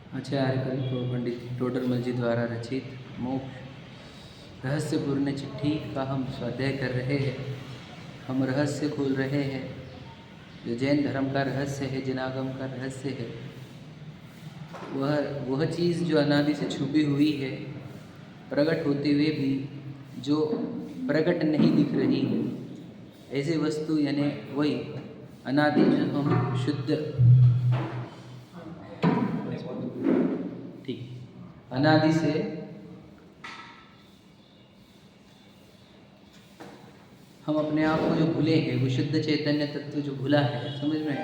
आचार्य कल्प पंडित टोडरमल जी द्वारा रचित मोक्ष रहस्यपूर्ण चिट्ठी का हम स्वाध्याय कर रहे हैं। हम रहस्य खोल रहे हैं, जो जैन धर्म का रहस्य है, जिनागम का रहस्य है, वह चीज़ जो अनादि से छुपी हुई है, प्रकट होते हुए भी जो प्रकट नहीं दिख रही है, ऐसी वस्तु यानी वही अनादि जो हम शुद्ध अनादि से हम अपने आप को जो भूले हैं, वो शुद्ध चैतन्य तत्व जो भूला है, समझ में,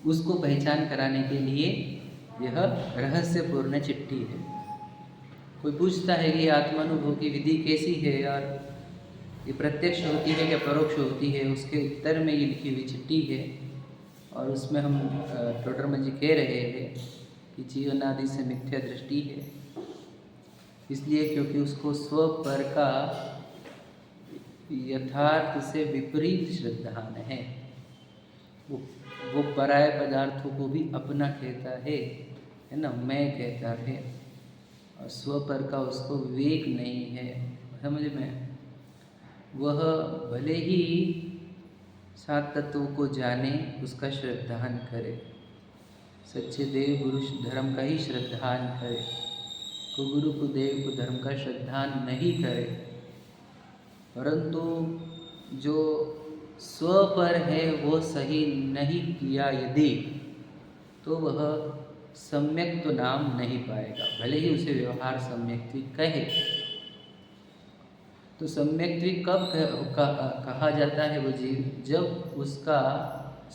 उसको पहचान कराने के लिए यह रहस्यपूर्ण चिट्ठी है। कोई पूछता है कि आत्मानुभव की विधि कैसी है और ये प्रत्यक्ष होती है या परोक्ष होती है, उसके उत्तर में ये लिखी हुई चिट्ठी है। और उसमें हम टोडरमल जी कह रहे हैं कि जीवनादि से मिथ्या दृष्टि है, इसलिए क्योंकि उसको स्व पर का यथार्थ से विपरीत श्रद्धान है। वो पराये पदार्थों को भी अपना कहता है ना, मैं कहता है, और स्व पर का उसको विवेक नहीं है। समझ में, वह भले ही सात तत्वों को जाने, उसका श्रद्धान करे, सच्चे देव गुरु धर्म का ही श्रद्धान करे, को गुरु को देव को धर्म का श्रद्धान नहीं करे, परंतु जो स्व पर है वो सही नहीं किया यदि, तो वह सम्यक तो नाम नहीं पाएगा, भले ही उसे व्यवहार सम्यक्त्व कहे। तो सम्यक्त्व कब कहा जाता है वो जीव, जब उसका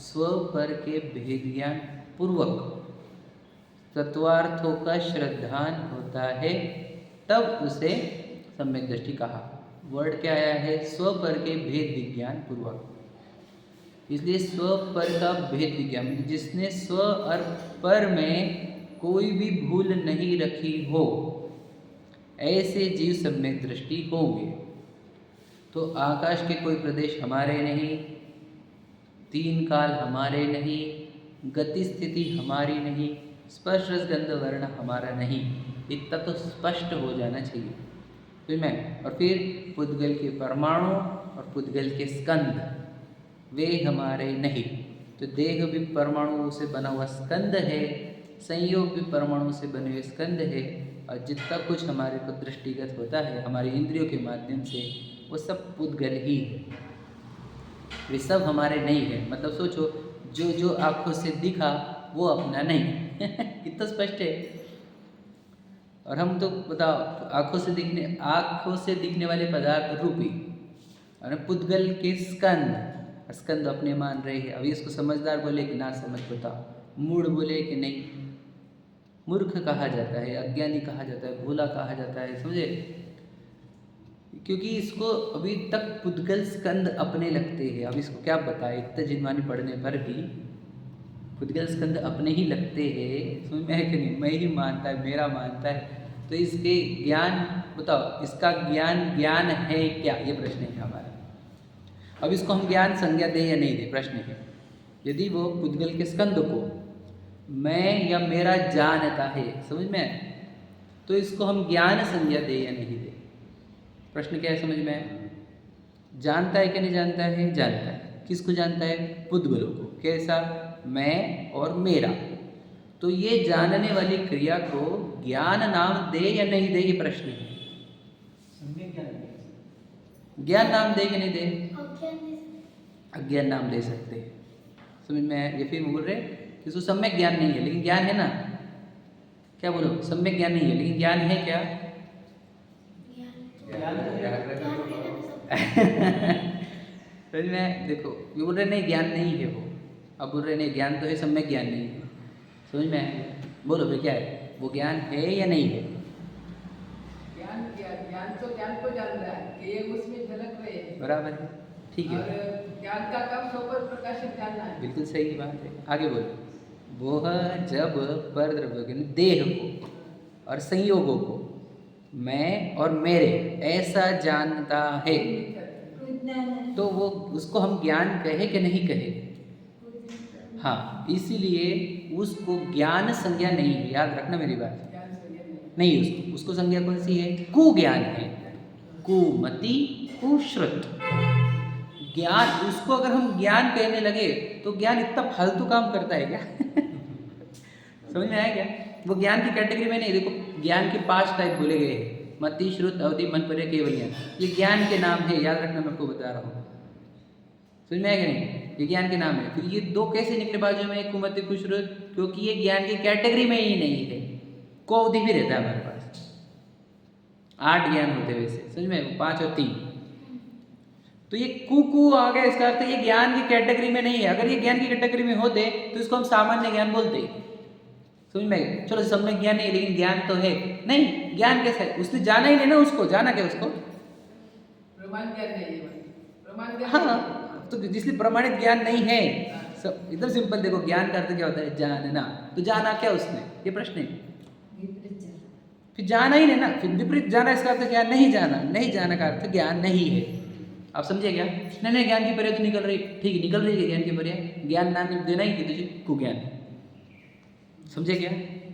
स्व पर के भेद ज्ञान पूर्वक तत्वार्थों का श्रद्धान होता है, तब उसे सम्यक दृष्टि कहा। वर्ड क्या आया है? स्व पर के भेद विज्ञान पूर्वक। इसलिए स्व पर का भेद विज्ञान, जिसने स्व और पर में कोई भी भूल नहीं रखी हो, ऐसे जीव सम्यक दृष्टि होंगे। तो आकाश के कोई प्रदेश हमारे नहीं, तीन काल हमारे नहीं, गति स्थिति हमारी नहीं, स्पर्श रस गंध वर्ण हमारा नहीं, इतना तो स्पष्ट हो जाना चाहिए। फिर मैं और फिर पुद्गल के परमाणु और पुद्गल के स्कंद वे हमारे नहीं। तो देह भी परमाणुओं से बना हुआ स्कंद है, संयोग भी परमाणु से बने हुए स्कंद है, और जितना कुछ हमारे को दृष्टिगत होता है हमारी इंद्रियों के माध्यम से, वो सब पुद्गल ही है, वे सब हमारे नहीं है। मतलब सोचो, जो जो आँखों से दिखा वो अपना नहीं इतना स्पष्ट है। और हम तो बताओ, आँखों से दिखने वाले पदार्थ रूपी और पुद्गल के स्कंद अपने मान रहे हैं। अभी इसको समझदार बोले कि ना समझ, बताओ, मूढ़ बोले कि नहीं, मूर्ख कहा जाता है, अज्ञानी कहा जाता है, भोला कहा जाता है, समझे, क्योंकि इसको अभी तक पुद्गल स्कंद अपने लगते हैं। अब इसको क्या बताए, इतने जिनवानी पढ़ने पर भी पुद्गल स्कंद अपने ही लगते हैं, समझ में है कि नहीं? मैं ही मानता है, मेरा मानता है, तो इसके ज्ञान बताओ, इसका ज्ञान है क्या, ये प्रश्न है हमारा। अब इसको हम ज्ञान संज्ञा दें या नहीं दें, प्रश्न है। यदि वो पुद्गल के स्कंद को मैं या मेरा जानता है, समझ में, तो इसको हम ज्ञान संज्ञा दें या नहीं दें, प्रश्न क्या है, समझ में? जानता है कि नहीं जानता है? जानता है। किसको जानता है? पुद्गलों को। कैसा? मैं और मेरा। तो ये जानने वाली क्रिया को ज्ञान नाम दे या नहीं दे, ये प्रश्न है। ज्ञान नाम दे कि नहीं दे? अज्ञान नाम दे सकते हैं, समझ में? ये फिर बोल रहे कि उसको सम्यक ज्ञान नहीं है, लेकिन ज्ञान है ना। क्या बोलो? सम्यक ज्ञान नहीं है लेकिन ज्ञान है क्या? समझ में? देखो, ये बोल रहे नहीं ज्ञान नहीं है वो, अब बोल रहे नहीं ज्ञान तो है, सम्यक ज्ञान नहीं है। समझ में? बोलो फिर क्या है, वो ज्ञान है या नहीं है? ज्ञान तो ज्ञान को जान रहा है कि ये उसमें झलक रहे हैं, बराबर है, ठीक है। और ज्ञान का काम सोपर प्रकाशित जानना है, बिल्कुल सही बात है। आगे बोलो, वह जब पर द्रव्य देह को और संयोगों को मैं और मेरे ऐसा जानता है, तो वो उसको हम ज्ञान कहे कि नहीं कहे? हाँ, इसीलिए उसको ज्ञान संज्ञा नहीं है, याद रखना मेरी बात। ज्ञान संज्ञा नहीं, उसको संज्ञा कौन सी है? कुज्ञान है। कुमति कुश्रुत ज्ञान, उसको अगर हम ज्ञान कहने लगे तो ज्ञान इतना फालतू काम करता है क्या? समझ में आया क्या? वो ज्ञान की कैटेगरी में नहीं। देखो, ज्ञान के 5 टाइप बोले गए हैं, मति, श्रुत, अवधि, मनपर्य, केवल। ये ज्ञान के नाम है, याद रखना, मैं आपको बता रहा हूँ। समझ में आया कि नहीं? ये ज्ञान के नाम है। फिर ये 2 कैसे निकले बाजू में, कुमति कुश्रुत? क्योंकि ये ज्ञान की कैटेगरी में ही नहीं है। को अवधि भी रहता है हमारे पास, 8 ज्ञान होते हैं वैसे, समझ में, 5 और 3। तो ये कु आ गया, इसका अर्थ ये ज्ञान की कैटेगरी में नहीं है। अगर ये ज्ञान की कैटेगरी में होते तो इसको हम सामान्य ज्ञान बोलते। समझ में? चलो, सम्यक ज्ञान नहीं, लेकिन ज्ञान तो है। नहीं, ज्ञान कैसा है? उसने जाना ही नहीं ना उसको। जाना क्या उसको? प्रमाण ज्ञान नहीं है, प्रमाण ज्ञान हाँ, नहीं तो जिसलिए प्रमाणित ज्ञान नहीं है, सब एकदम सिंपल। देखो, ज्ञान का अर्थ क्या होता है? जानना। तो जाना क्या उसने, ये प्रश्न है। फिर जाना ही नहीं ना, फिर विपरीत जाना, इसका अर्थ क्या? नहीं जाना। नहीं जाना का अर्थ ज्ञान नहीं है। आप समझे क्या? नहीं, ज्ञान की पर्याय तो निकल रही, ठीक है, निकल रही है ज्ञान की पर्याय। ज्ञान नाम देना ही कि तुझे कुज्ञान। समझे क्या?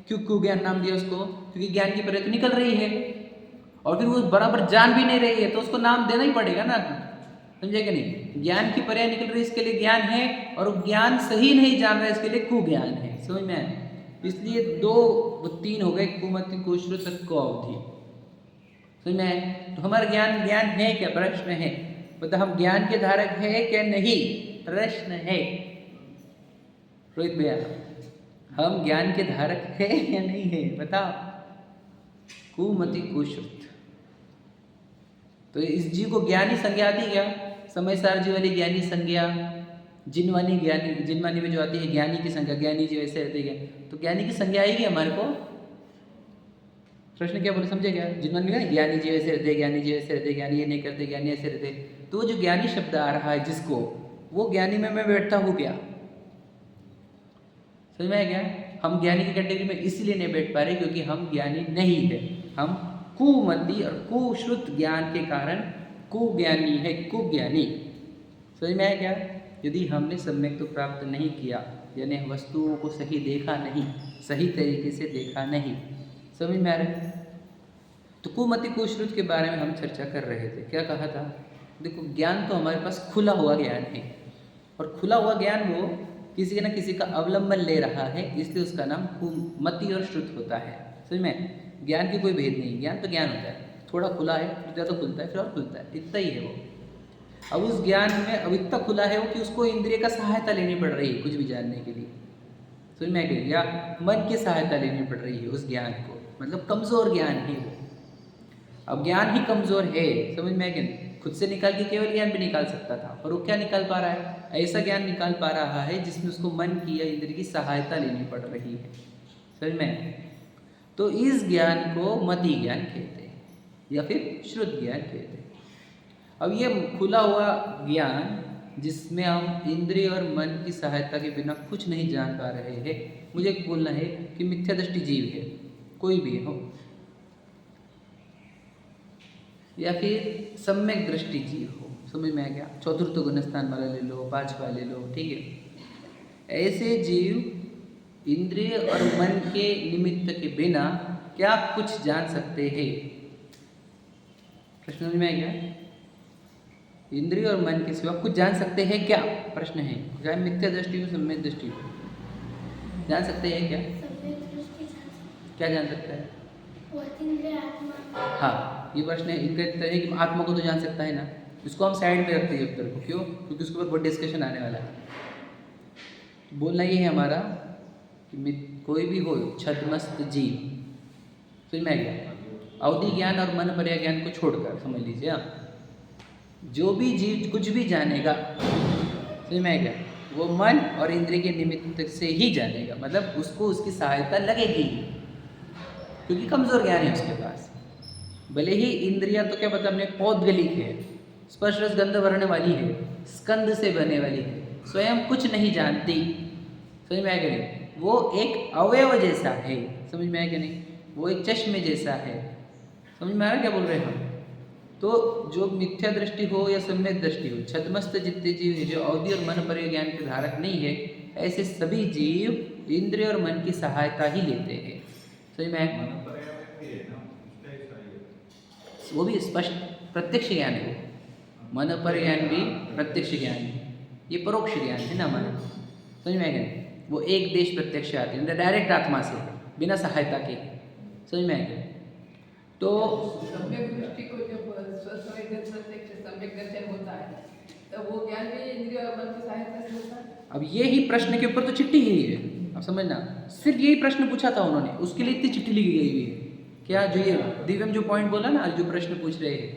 क्यों कुज्ञान नाम दिया उसको? क्योंकि ज्ञान की पर्याय तो निकल रही है और फिर वो बराबर जान भी नहीं रही है, तो उसको नाम देना ही पड़ेगा ना। समझे कि नहीं? ज्ञान की पर्याय निकल रही, इसके लिए ज्ञान है, और ज्ञान सही नहीं जान रहा है, इसके लिए कुज्ञान है। समझ में आया? इसलिए 2 3 हो गए, कुमति कुश्रुत को अवधि। समझ में आया? तो हमारा ज्ञान है क्या? प्रश्न है। मतलब हम ज्ञान के धारक है क्या? नहीं, प्रश्न है। रोहित भैया, हम ज्ञान के धारक है या नहीं है? बताओ। कुमति कुश्रुत, तो इस जीव को ज्ञानी संज्ञा आती क्या? समय सार जी वाली ज्ञानी संज्ञा, जिनवानी ज्ञानी, जिनवानी में जो आती है ज्ञानी की संज्ञा, ज्ञानी जी वैसे रहते हैं, तो ज्ञानी की संज्ञा आएगी हमारे को? प्रश्न क्या बोले, समझे क्या? जिनवानी में ज्ञानी जी वैसे रहते, ज्ञानी जी वैसे रहते, ज्ञानी ये नहीं करते, ज्ञानी ऐसे रहते, तो जो ज्ञानी शब्द आ रहा है जिसको, वो ज्ञानी में मैं बैठता हूँ क्या? समझ में आया क्या? हम ज्ञानी की कैटेगरी में इसलिए नहीं बैठ पा रहे क्योंकि हम ज्ञानी नहीं है। हम कुमति और कुश्रुत ज्ञान के कारण कुज्ञानी है, कुज्ञानी। समझ में आया क्या? यदि हमने सम्यक तो प्राप्त नहीं किया, यानी वस्तुओं को सही देखा नहीं, सही तरीके से देखा नहीं। समझ में आ रहा है? तो कुमति कुश्रुत के बारे में हम चर्चा कर रहे थे। क्या कहा था? देखो, ज्ञान तो हमारे पास खुला हुआ ज्ञान है, और खुला हुआ ज्ञान वो किसी न किसी का अवलंबन ले रहा है, इसलिए उसका नाम कुमति और श्रुत होता है। समझ में? ज्ञान की कोई भेद नहीं, ज्ञान तो ज्ञान होता है, थोड़ा खुला है, फिर ज़्यादा खुलता है, फिर और खुलता है, इतना ही है वो। अब उस ज्ञान में अब इतना खुला है वो कि उसको इंद्रिय का सहायता लेनी पड़ रही है कुछ भी जानने के लिए। समझ में आ गई? या मन की सहायता लेनी पड़ रही है उस ज्ञान को, मतलब कमज़ोर ज्ञान है वो। अब ज्ञान ही कमज़ोर है, समझ में आ गई? खुद से निकाल के केवल ज्ञान भी निकाल सकता था, पर वो क्या निकाल पा रहा है? ऐसा ज्ञान निकाल पा रहा है जिसमें उसको मन की या इंद्रिय की सहायता लेनी पड़ रही है। समझ में? तो इस ज्ञान को मति ज्ञान कहते हैं या फिर श्रुत ज्ञान कहते हैं। अब ये खुला हुआ ज्ञान जिसमें हम इंद्रिय और मन की सहायता के बिना कुछ नहीं जान पा रहे हैं, मुझे बोलना है कि मिथ्या दृष्टि जीव है, कोई भी हो, या फिर सम्यक दृष्टि जीव हो। समझ में आ गया? चतुर्थ गुणस्थान वाला ले लो, 5वां ले लो, ठीक है? ऐसे जीव इंद्रिय और मन के निमित्त के बिना क्या कुछ जान सकते हैं? प्रश्न समझ में आ गया? इंद्रिय और मन के सिवा कुछ जान सकते हैं क्या? प्रश्न है, चाहे मिथ्या दृष्टि हो, सम्यक दृष्टि हो, जान सकते हैं क्या? क्या जान सकता है? हाँ, ये प्रश्न है। इनका उत्तर है कि आत्मा को तो जान सकता है ना। इसको हम साइड में रखते हैं उत्तर को। क्यों? क्योंकि उसके ऊपर बहुत डिस्कशन आने वाला है। तो बोलना ये है हमारा कि कोई भी हो छद्मस्त जीव, समझ में आ गया? अवधि ज्ञान और मन पर्याय ज्ञान को छोड़कर समझ लीजिए आप, जो भी जीव कुछ भी जानेगा, समझ में आ गया, वो मन और इंद्रिय के निमित्त से ही जानेगा, मतलब उसको उसकी सहायता लगेगी, क्योंकि कमज़ोर ज्ञान है उसके पास। भले ही इंद्रियां तो क्या पता हमने पौद्गलिक है, स्पर्श रस गंध वर्ण वाली है, स्कंद से बने वाली है, स्वयं कुछ नहीं जानती। समझ में आया कि नहीं? वो एक अवयव जैसा है। समझ में आया कि नहीं? वो एक चश्मे जैसा है। समझ में आ रहा क्या बोल रहे हैं हम? तो जो मिथ्या दृष्टि हो या सम्यक दृष्टि हो, छद्मस्त जितने जीव है जो अवधि और मन पर्याय ज्ञान के धारक नहीं है, ऐसे सभी जीव इंद्रिय और मन की सहायता ही लेते हैं। समझ में आया? वो भी स्पष्ट प्रत्यक्ष ज्ञान है। वो मन पर ज्ञान भी प्रत्यक्ष ज्ञान है, ये परोक्ष ज्ञान है ना हमारे। समझ में आएगा? वो एक देश प्रत्यक्ष आते हैं, डायरेक्ट आत्मा से, बिना सहायता के। समझ में आएगा? तो सम्यक दृष्टि को जब स्वसंवेदन प्रत्यक्ष सम्यक दर्शन होता है तो वो ज्ञान भी इंद्रिय और मन की सहायता से होता है। अब ये ही प्रश्न के ऊपर तो चिट्ठी ही है। अब समझना, सिर्फ यही प्रश्न पूछा था उन्होंने, उसके लिए इतनी चिट्ठी लिखी गई हुई है। क्या जो ये दिव्यम जो पॉइंट बोला ना, जो प्रश्न पूछ रहे हैं,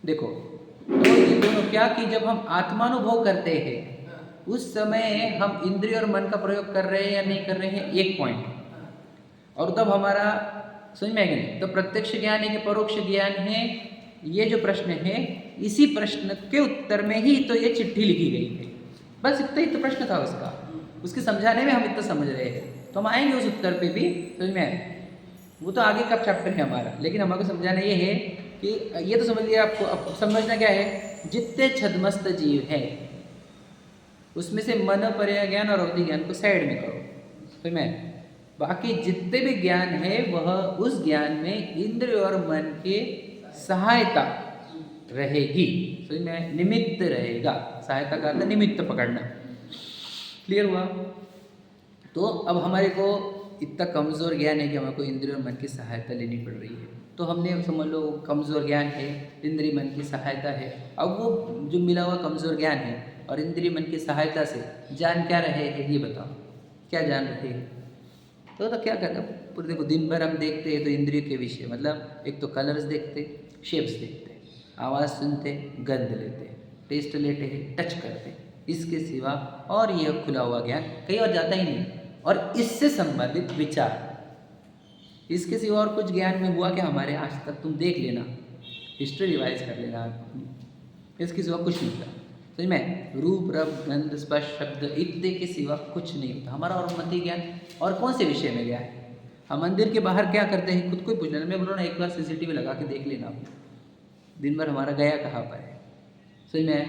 देखो तो ये दोनों क्या कि जब हम आत्मानुभव करते हैं उस समय हम इंद्रिय और मन का प्रयोग कर रहे हैं या नहीं कर रहे हैं, एक पॉइंट। और तब हमारा समझ में आएगा नहीं, तो प्रत्यक्ष ज्ञान है कि परोक्ष ज्ञान है, ये जो प्रश्न है इसी प्रश्न के उत्तर में ही तो ये चिट्ठी लिखी गई है। बस इतना ही तो प्रश्न था उसका, उसके समझाने में हम इतना समझ रहे हैं, तो हम आएंगे उस उत्तर पे भी। समझ में आए? वो तो आगे का चैप्टर है हमारा, लेकिन हमारे को समझाना ये है कि ये तो समझ लिया आपको। अब समझना क्या है, जितने छद्मस्त जीव है उसमें से मन पर्याय ज्ञान और अवधि ज्ञान को साइड में करो। समझ में आए? बाकी जितने भी ज्ञान है वह उस ज्ञान में इंद्रिय और मन के सहायता रहेगी। समझ में? निमित्त रहेगा। सहायता का अर्थ निमित्त पकड़ना। क्लियर हुआ? तो अब हमारे को इतना कमज़ोर ज्ञान है कि हमको इंद्रिय और मन की सहायता लेनी पड़ रही है। तो हमने समझ लो कमज़ोर ज्ञान है, इंद्रिय मन की सहायता है। अब वो जो मिला हुआ कमज़ोर ज्ञान है और इंद्रिय मन की सहायता से जान क्या रहे हैं, ये बताओ क्या जान रहे हैं? तो क्या करना पूरे, देखो दिन भर हम देखते हैं तो इंद्रिय के विषय, मतलब एक तो कलर्स देखते, शेप्स देखते, आवाज़ सुनते, गंध लेते, टेस्ट लेते हैं, टच करते, इसके सिवा और यह खुला हुआ ज्ञान कहीं और जाता ही नहीं। और इससे संबंधित विचार, इसके सिवा और कुछ ज्ञान में हुआ क्या हमारे आज तक? तुम देख लेना, हिस्ट्री रिवाइज कर लेना, इसके सिवा कुछ नहीं होता। समझ में? रूप रस गंध स्पर्श शब्द इतने के सिवा कुछ नहीं होता हमारा। और मति ज्ञान और कौन से विषय में गया है? हम मंदिर के बाहर क्या करते हैं खुद को ही पूछ लेना। मैं बोल रहा एक बार सीसीटीवी लगा के देख लेना, दिन भर हमारा गया कहाँ पर है। समझ में?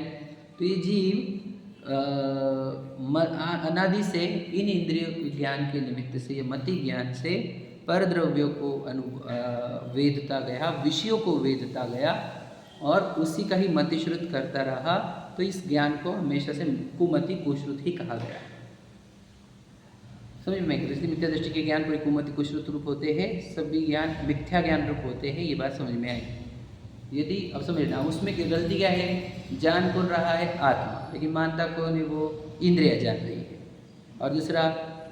तो ये जीव अनादि से इन इंद्रियों के ज्ञान के निमित्त से, ये मति ज्ञान से पर द्रव्यों को वेदता गया, विषयों को वेदता गया और उसी का ही मतिश्रुत करता रहा। तो इस ज्ञान को हमेशा से कुमति कुश्रुत ही कहा गया है। समझ में? इसलिए मिथ्या दृष्टि के ज्ञान पूरे कुमति कुश्रुत रूप होते हैं, सभी ज्ञान मिथ्या ज्ञान रूप होते हैं। ये बात समझ में आई? यदि अब समझना उसमें गलती क्या है, जान कौन रहा है? आत्मा, लेकिन मानता कौन है? वो इंद्रिया जान रही है। और दूसरा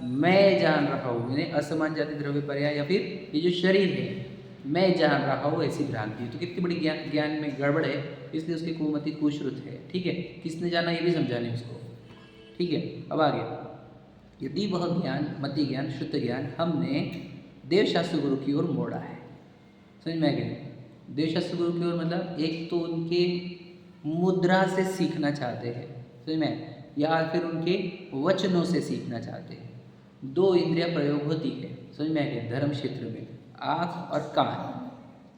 मैं जान रहा हूँ, यानी असमान जाति द्रव्य पर्याय, या फिर ये जो शरीर है मैं जान रहा हूँ, ऐसी भ्रांति है। तो कितनी बड़ी ज्ञान में गड़बड़ है, इसलिए उसकी कुमति कुश्रुत है। ठीक है, किसने जाना ये भी समझाने उसको। ठीक है, अब आगे, यदि वह ज्ञान मति ज्ञान शुद्ध ज्ञान हमने देवशास्त्र गुरु की ओर मोड़ा है। समझ में आ गया? देवशास्त्र गुरु की ओर मतलब एक तो उनके मुद्रा से सीखना चाहते हैं, समझ में, या फिर उनके वचनों से सीखना चाहते हैं। दो इंद्रिया प्रयोग होती है, समझ में आ गया, धर्म क्षेत्र में, आँख और कान।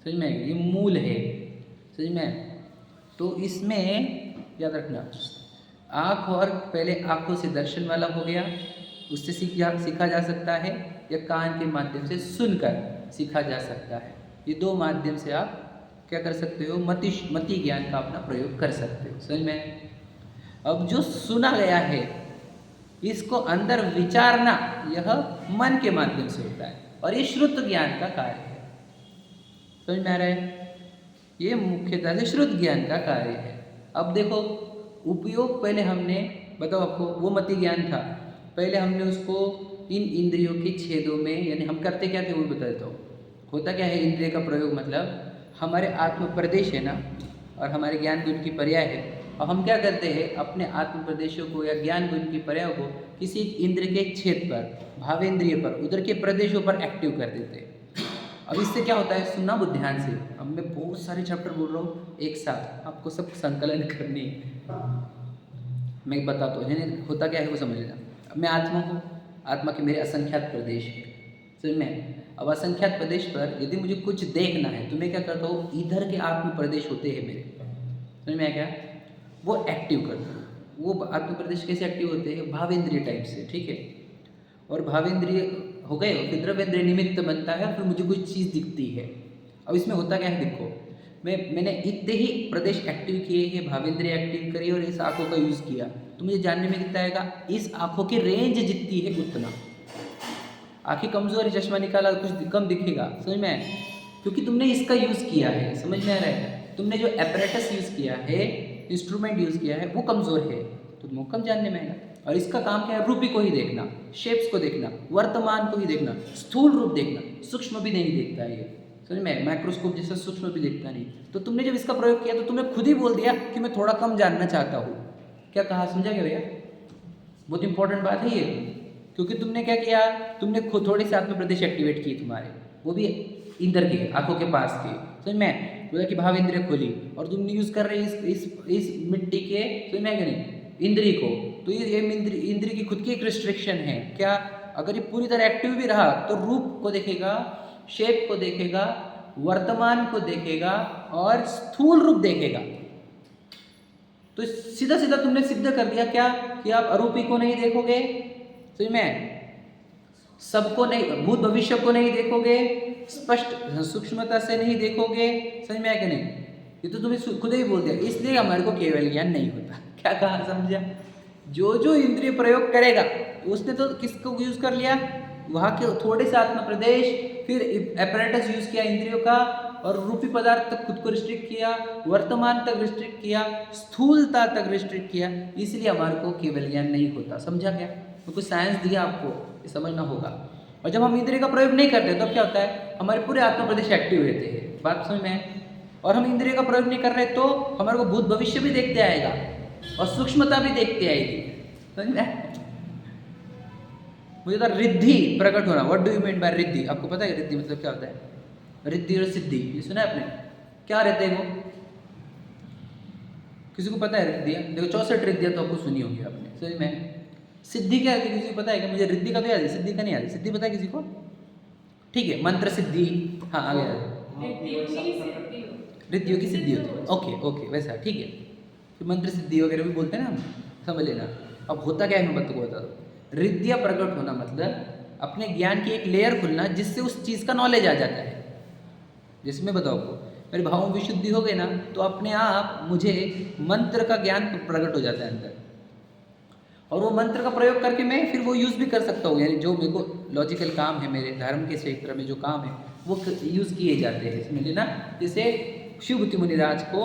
समझ में आ गया? ये मूल है, समझ में? तो इसमें याद रखना, आँख और पहले आँखों से दर्शन वाला हो गया, उससे सीखा जा सकता है, या कान के माध्यम से सुनकर सीखा जा सकता है। ये दो माध्यम से आप क्या कर सकते हो? मति ज्ञान का अपना प्रयोग कर सकते हो। समझ में? अब जो सुना गया है इसको अंदर विचारना यह मन के माध्यम से होता है, और ये श्रुत ज्ञान का कार्य है। समझ में आ रहा है? ये मुख्यतः से श्रुत ज्ञान का कार्य है। अब देखो उपयोग, पहले हमने बताओ आपको वो मति ज्ञान था, पहले हमने उसको इन इंद्रियों के छेदों में, यानी हम करते क्या थे वो बता देता हूँ। होता क्या है इंद्रिय का प्रयोग, मतलब हमारे आत्म प्रदेश है ना, और हमारे ज्ञान गुण की पर्याय है, और हम क्या करते हैं अपने आत्म प्रदेशों को या ज्ञान गुण की पर्याय को किसी इंद्र के छेद पर, भावेंद्रिय पर, उधर के प्रदेशों पर एक्टिव कर देते हैं। अब इससे क्या होता है, सुनना बहुत ध्यान से। अब मैं बहुत सारे चैप्टर बोल रहा हूँ एक साथ, आपको सब संकलन करनी है। मैं बताता हूँ, यानी होता क्या है वो समझ लेना। मैं आत्मा हूँ, आत्मा के मेरे असंख्यात प्रदेश है, समझ में? अब असंख्यात प्रदेश पर यदि मुझे कुछ देखना है तो मैं क्या करता हूँ, इधर के आत्म प्रदेश होते हैं मेरे, समझ में आया क्या, वो एक्टिव करता हूँ। वो आत्म प्रदेश कैसे एक्टिव होते हैं? भावेंद्रिय टाइप से, ठीक है। और भावेंद्रिय हो गए, फिर द्रव्येंद्रिय निमित्त बनता है, फिर मुझे कोई चीज़ दिखती है। अब इसमें होता क्या है देखो, मैंने इतने ही प्रदेश एक्टिव किए हैं, भावेंद्रिय एक्टिव करी और इस आँखों का यूज़ किया, तो मुझे जानने में कितना आएगा? इस आँखों की रेंज जितनी है उतना। आँखें कमज़ोर है, चश्मा निकाला कुछ कम दिखेगा, समझ में आया? क्योंकि तुमने इसका यूज़ किया है, समझ में आ रहा है? तुमने जो एपरेटस यूज़ किया है, इंस्ट्रूमेंट यूज़ किया है, वो कमज़ोर है, तो तुमको कम जानने में आएगा। और इसका काम क्या है? रूपी को ही देखना, शेप्स को देखना, वर्तमान को ही देखना, स्थूल रूप देखना, सूक्ष्म भी नहीं देखता है ये, समझ में? माइक्रोस्कोप जैसा सूक्ष्म भी देखता नहीं। तो तुमने जब इसका प्रयोग किया तो तुमने खुद ही बोल दिया कि मैं थोड़ा कम जानना चाहता हूँ। क्या कहा, समझा क्या भैया? बहुत इंपॉर्टेंट बात है ये, क्योंकि तुमने क्या किया, तुमने खुद थोड़ी सी आत्म प्रदेश एक्टिवेट की तुम्हारे, वो भी इंद्र के आंखों के पास के, समझ में? बोला कि भाव इंद्रिय खोली और तुमने यूज कर रहे इस मिट्टी के, समझ में? नहीं इंद्री को, तो ये इंद्री की खुद की एक रिस्ट्रिक्शन है। क्या? अगर ये पूरी तरह एक्टिव भी रहा तो रूप को देखेगा, शेप को देखेगा, वर्तमान को देखेगा और स्थूल रूप देखेगा। तो सीधा सीधा तुमने सिद्ध कर दिया क्या, कि आप अरूपी को नहीं देखोगे, समझ में? सबको नहीं, भूत भविष्य को नहीं देखोगे, स्पष्ट सूक्ष्मता से नहीं देखोगे, समझ में आया कि नहीं? ये तो तुम्हें खुद ही बोल दिया, इसलिए हमारे को केवल ज्ञान नहीं होता। क्या कहा, समझा? जो जो इंद्रिय प्रयोग करेगा उसने तो किसको यूज कर लिया? वहाँ के थोड़े से आत्म प्रदेश, फिर एपरेटस यूज किया इंद्रियों का, और रूपी पदार्थ तक खुद को रिस्ट्रिक्ट किया, वर्तमान तक रिस्ट्रिक्ट किया, स्थूलता तक रिस्ट्रिक्ट किया, इसलिए हमारे को केवल ज्ञान नहीं होता। समझा क्या? तो कुछ साइंस दिया आपको, ये समझना होगा। और जब हम इंद्रिय का प्रयोग नहीं करते तो क्या होता है? हमारे पूरे आत्म प्रदेश एक्टिव रहते हैं, बात समझ में? और हम इंद्रिय का प्रयोग नहीं कर रहे तो हमारे को भूत भविष्य भी देखते आएगा और सूक्ष्मता भी देखते आएगी, समझ में? मुझे तो रिद्धि प्रकट होना, what do you mean by Riddhi? आपको पता है रिद्धि मतलब क्या होता है? रिद्धि और सिद्धि, ये सुना है आपने? क्या रहते हैं वो? किसी को पता है रिद्धियाँ? देखो 64 रिद्धियाँ तो आपको सुनी होगी आपने, समझ में? सिद्धि क्या है किसी को पता है क्या? मुझे रिद्धि का तो याद है, सिद्धि का नहीं याद है। सिद्धि पता है किसी को? ठीक है, मंत्र सिद्धि, हाँ आ गया, रिद्धियों की सिद्धि होती है, ओके ओके वैसा, ठीक है। तो मंत्र सिद्धि वगैरह भी बोलते हैं ना हम, समझ लेना। अब होता क्या है मैं बत को बता दूँ। रिद्धियाँ प्रकट होना मतलब अपने ज्ञान की एक लेयर खुलना जिससे उस चीज़ का नॉलेज आ जाता है। जैसे मैं बताऊँ आपको, मेरे भावों में विशुद्धि हो गई ना तो अपने आप मुझे मंत्र का ज्ञान प्रकट हो जाता है अंदर, और वो मंत्र का प्रयोग करके मैं फिर वो यूज़ भी कर सकता हूँ। यानी जो मेरे को लॉजिकल काम है, मेरे धर्म के क्षेत्र में जो काम है वो यूज़ किए जाते हैं, समझ लेना। जैसे शिवभूति मुनिराज को,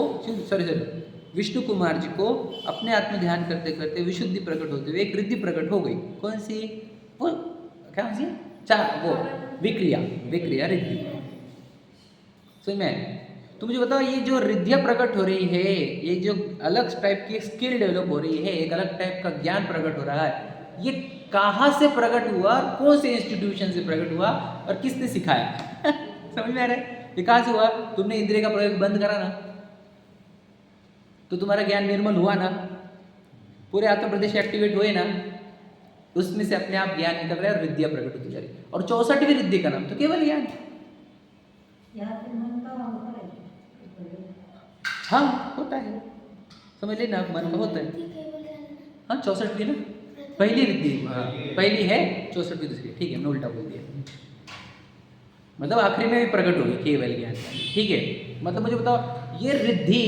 विष्णु कुमार जी को अपने आत्म ध्यान करते करते विशुद्धि प्रकट होते हुए एक रिद्धि प्रकट हो गई। कौन सी? वो क्या सी? वो विक्रिया रिद्धि, समझ में? तो मुझे बताओ, ये जो रिद्धियाँ प्रकट हो रही है, ये जो अलग टाइप की स्किल डेवलप हो रही है, एक अलग टाइप का ज्ञान प्रकट हो रहा है, ये कहाँ से प्रकट हुआ, कौन से इंस्टीट्यूशन से प्रकट हुआ और किसने सिखाया? समझ में आ रहा है? ये कहाँ से हुआ? तुमने इंद्रिय का प्रयोग बंद करा ना, तो तुम्हारा ज्ञान निर्मल हुआ ना, पूरे आत्म प्रदेश एक्टिवेट हुए ना, उसमें से अपने आप ज्ञान निकल रहा है और विद्या प्रकट होती जा रही है। और 64वीं रिद्धि का नाम तो केवल ज्ञान। हाँ होता है, समझ लेना, मन का होता है। हाँ 64वीं ना, पहली रिद्धि, हाँ पहली है, 64वीं दूसरी, ठीक है, मैं उल्टा बोल दिया। मतलब आखिरी में भी प्रकट होगी केवल ज्ञान, ठीक है। मतलब मुझे बताओ, ये रिद्धि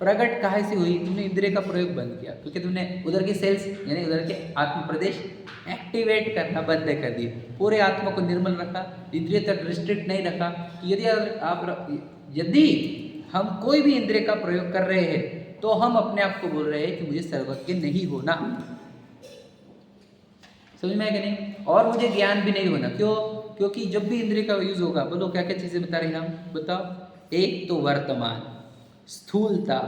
प्रकट कहाँ से हुई? तुमने इंद्रिय का प्रयोग बंद किया, क्योंकि तुमने उधर के सेल्स यानी उधर के आत्म प्रदेश एक्टिवेट करना बंद कर दिए, पूरे आत्मा को निर्मल रखा, इंद्रिय तक रिस्ट्रिक्ट नहीं रखा। तो यदि हम कोई भी इंद्रिय का प्रयोग कर रहे हैं तो हम अपने आप को बोल रहे हैं कि मुझे सर्वज्ञ नहीं होना, समझ में है कि नहीं? और मुझे ज्ञान भी नहीं होना। क्यों? क्योंकि जब भी इंद्रिय का यूज होगा, बोलो क्या क्या चीजें बता रहे हैं हम, बताओ। एक तो वर्तमान, स्थूलता,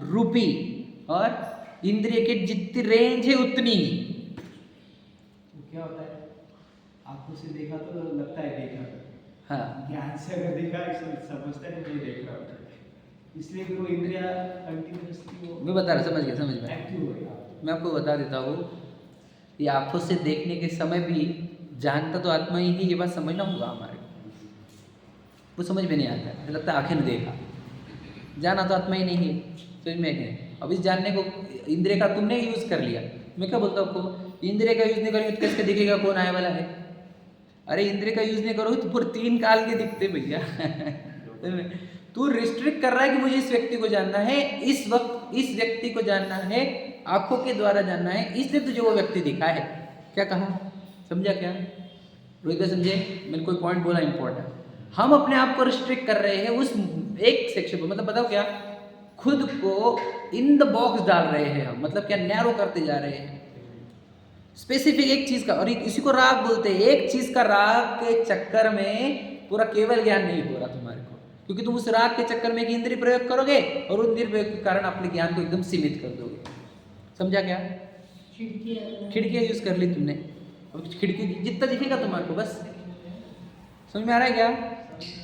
रूपी, और इंद्रिय के जितनी रेंज है उतनी ही। तो क्या होता है, आंखों से देखा तो लगता है देखा, हाँ ज्ञान से अगर देखा समझता है नहीं देख रहा होता है, इसलिए वो इंद्रिया कंटिन्यूअसली वो मैं बता रहा, समझ गया। एक्टिव हो गया। मैं आपको बता देता हूँ, ये आंखों से देखने के समय भी जानता तो आत्मा ही है, ये बात समझना होगा हमारे को। वो समझ में नहीं आता है, लगता है आंखें ने देखा, जाना तो आत्मा ही नहीं है, समझ में नहीं। अब इस जानने को इंद्रिय का तुमने यूज कर लिया, मैं क्या बोलता हूँ आपको, इंद्रिय का यूज नहीं करोगे तो कैसे दिखेगा कौन आने वाला है? अरे इंद्रिय का यूज नहीं करोगे तो पूरे 3 काल के दिखते भैया। तू रिस्ट्रिक्ट कर रहा है कि मुझे इस व्यक्ति को जानना है, इस वक्त इस व्यक्ति को जानना है, आंखों के द्वारा जानना है, इसलिए तुझे वो व्यक्ति दिखा है। क्या कहा, समझा क्या रोहित भाई? समझे? मैंने कोई पॉइंट बोला इंपॉर्टेंट। हम अपने आप को रिस्ट्रिक्ट कर रहे हैं उस एक सेक्शन को, मतलब बताओ क्या, खुद को इन द बॉक्स डाल रहे हैं हम, मतलब क्या, नैरो करते जा रहे हैं स्पेसिफिक एक चीज का। और इसी को राग बोलते हैं। एक चीज का राग के चक्कर में पूरा केवल ज्ञान नहीं हो रहा तुम्हारे को, क्योंकि तुम उस राग के चक्कर में एक इंद्रिय प्रयोग करोगे और उन इंद्रिय प्रयोग के कारण अपने ज्ञान को एकदम सीमित कर दोगे। समझा क्या? खिड़कियां यूज कर ली तुमने, अब खिड़की जितना दिखेगा तुम्हारे को, बस समझ में आ रहा है क्या?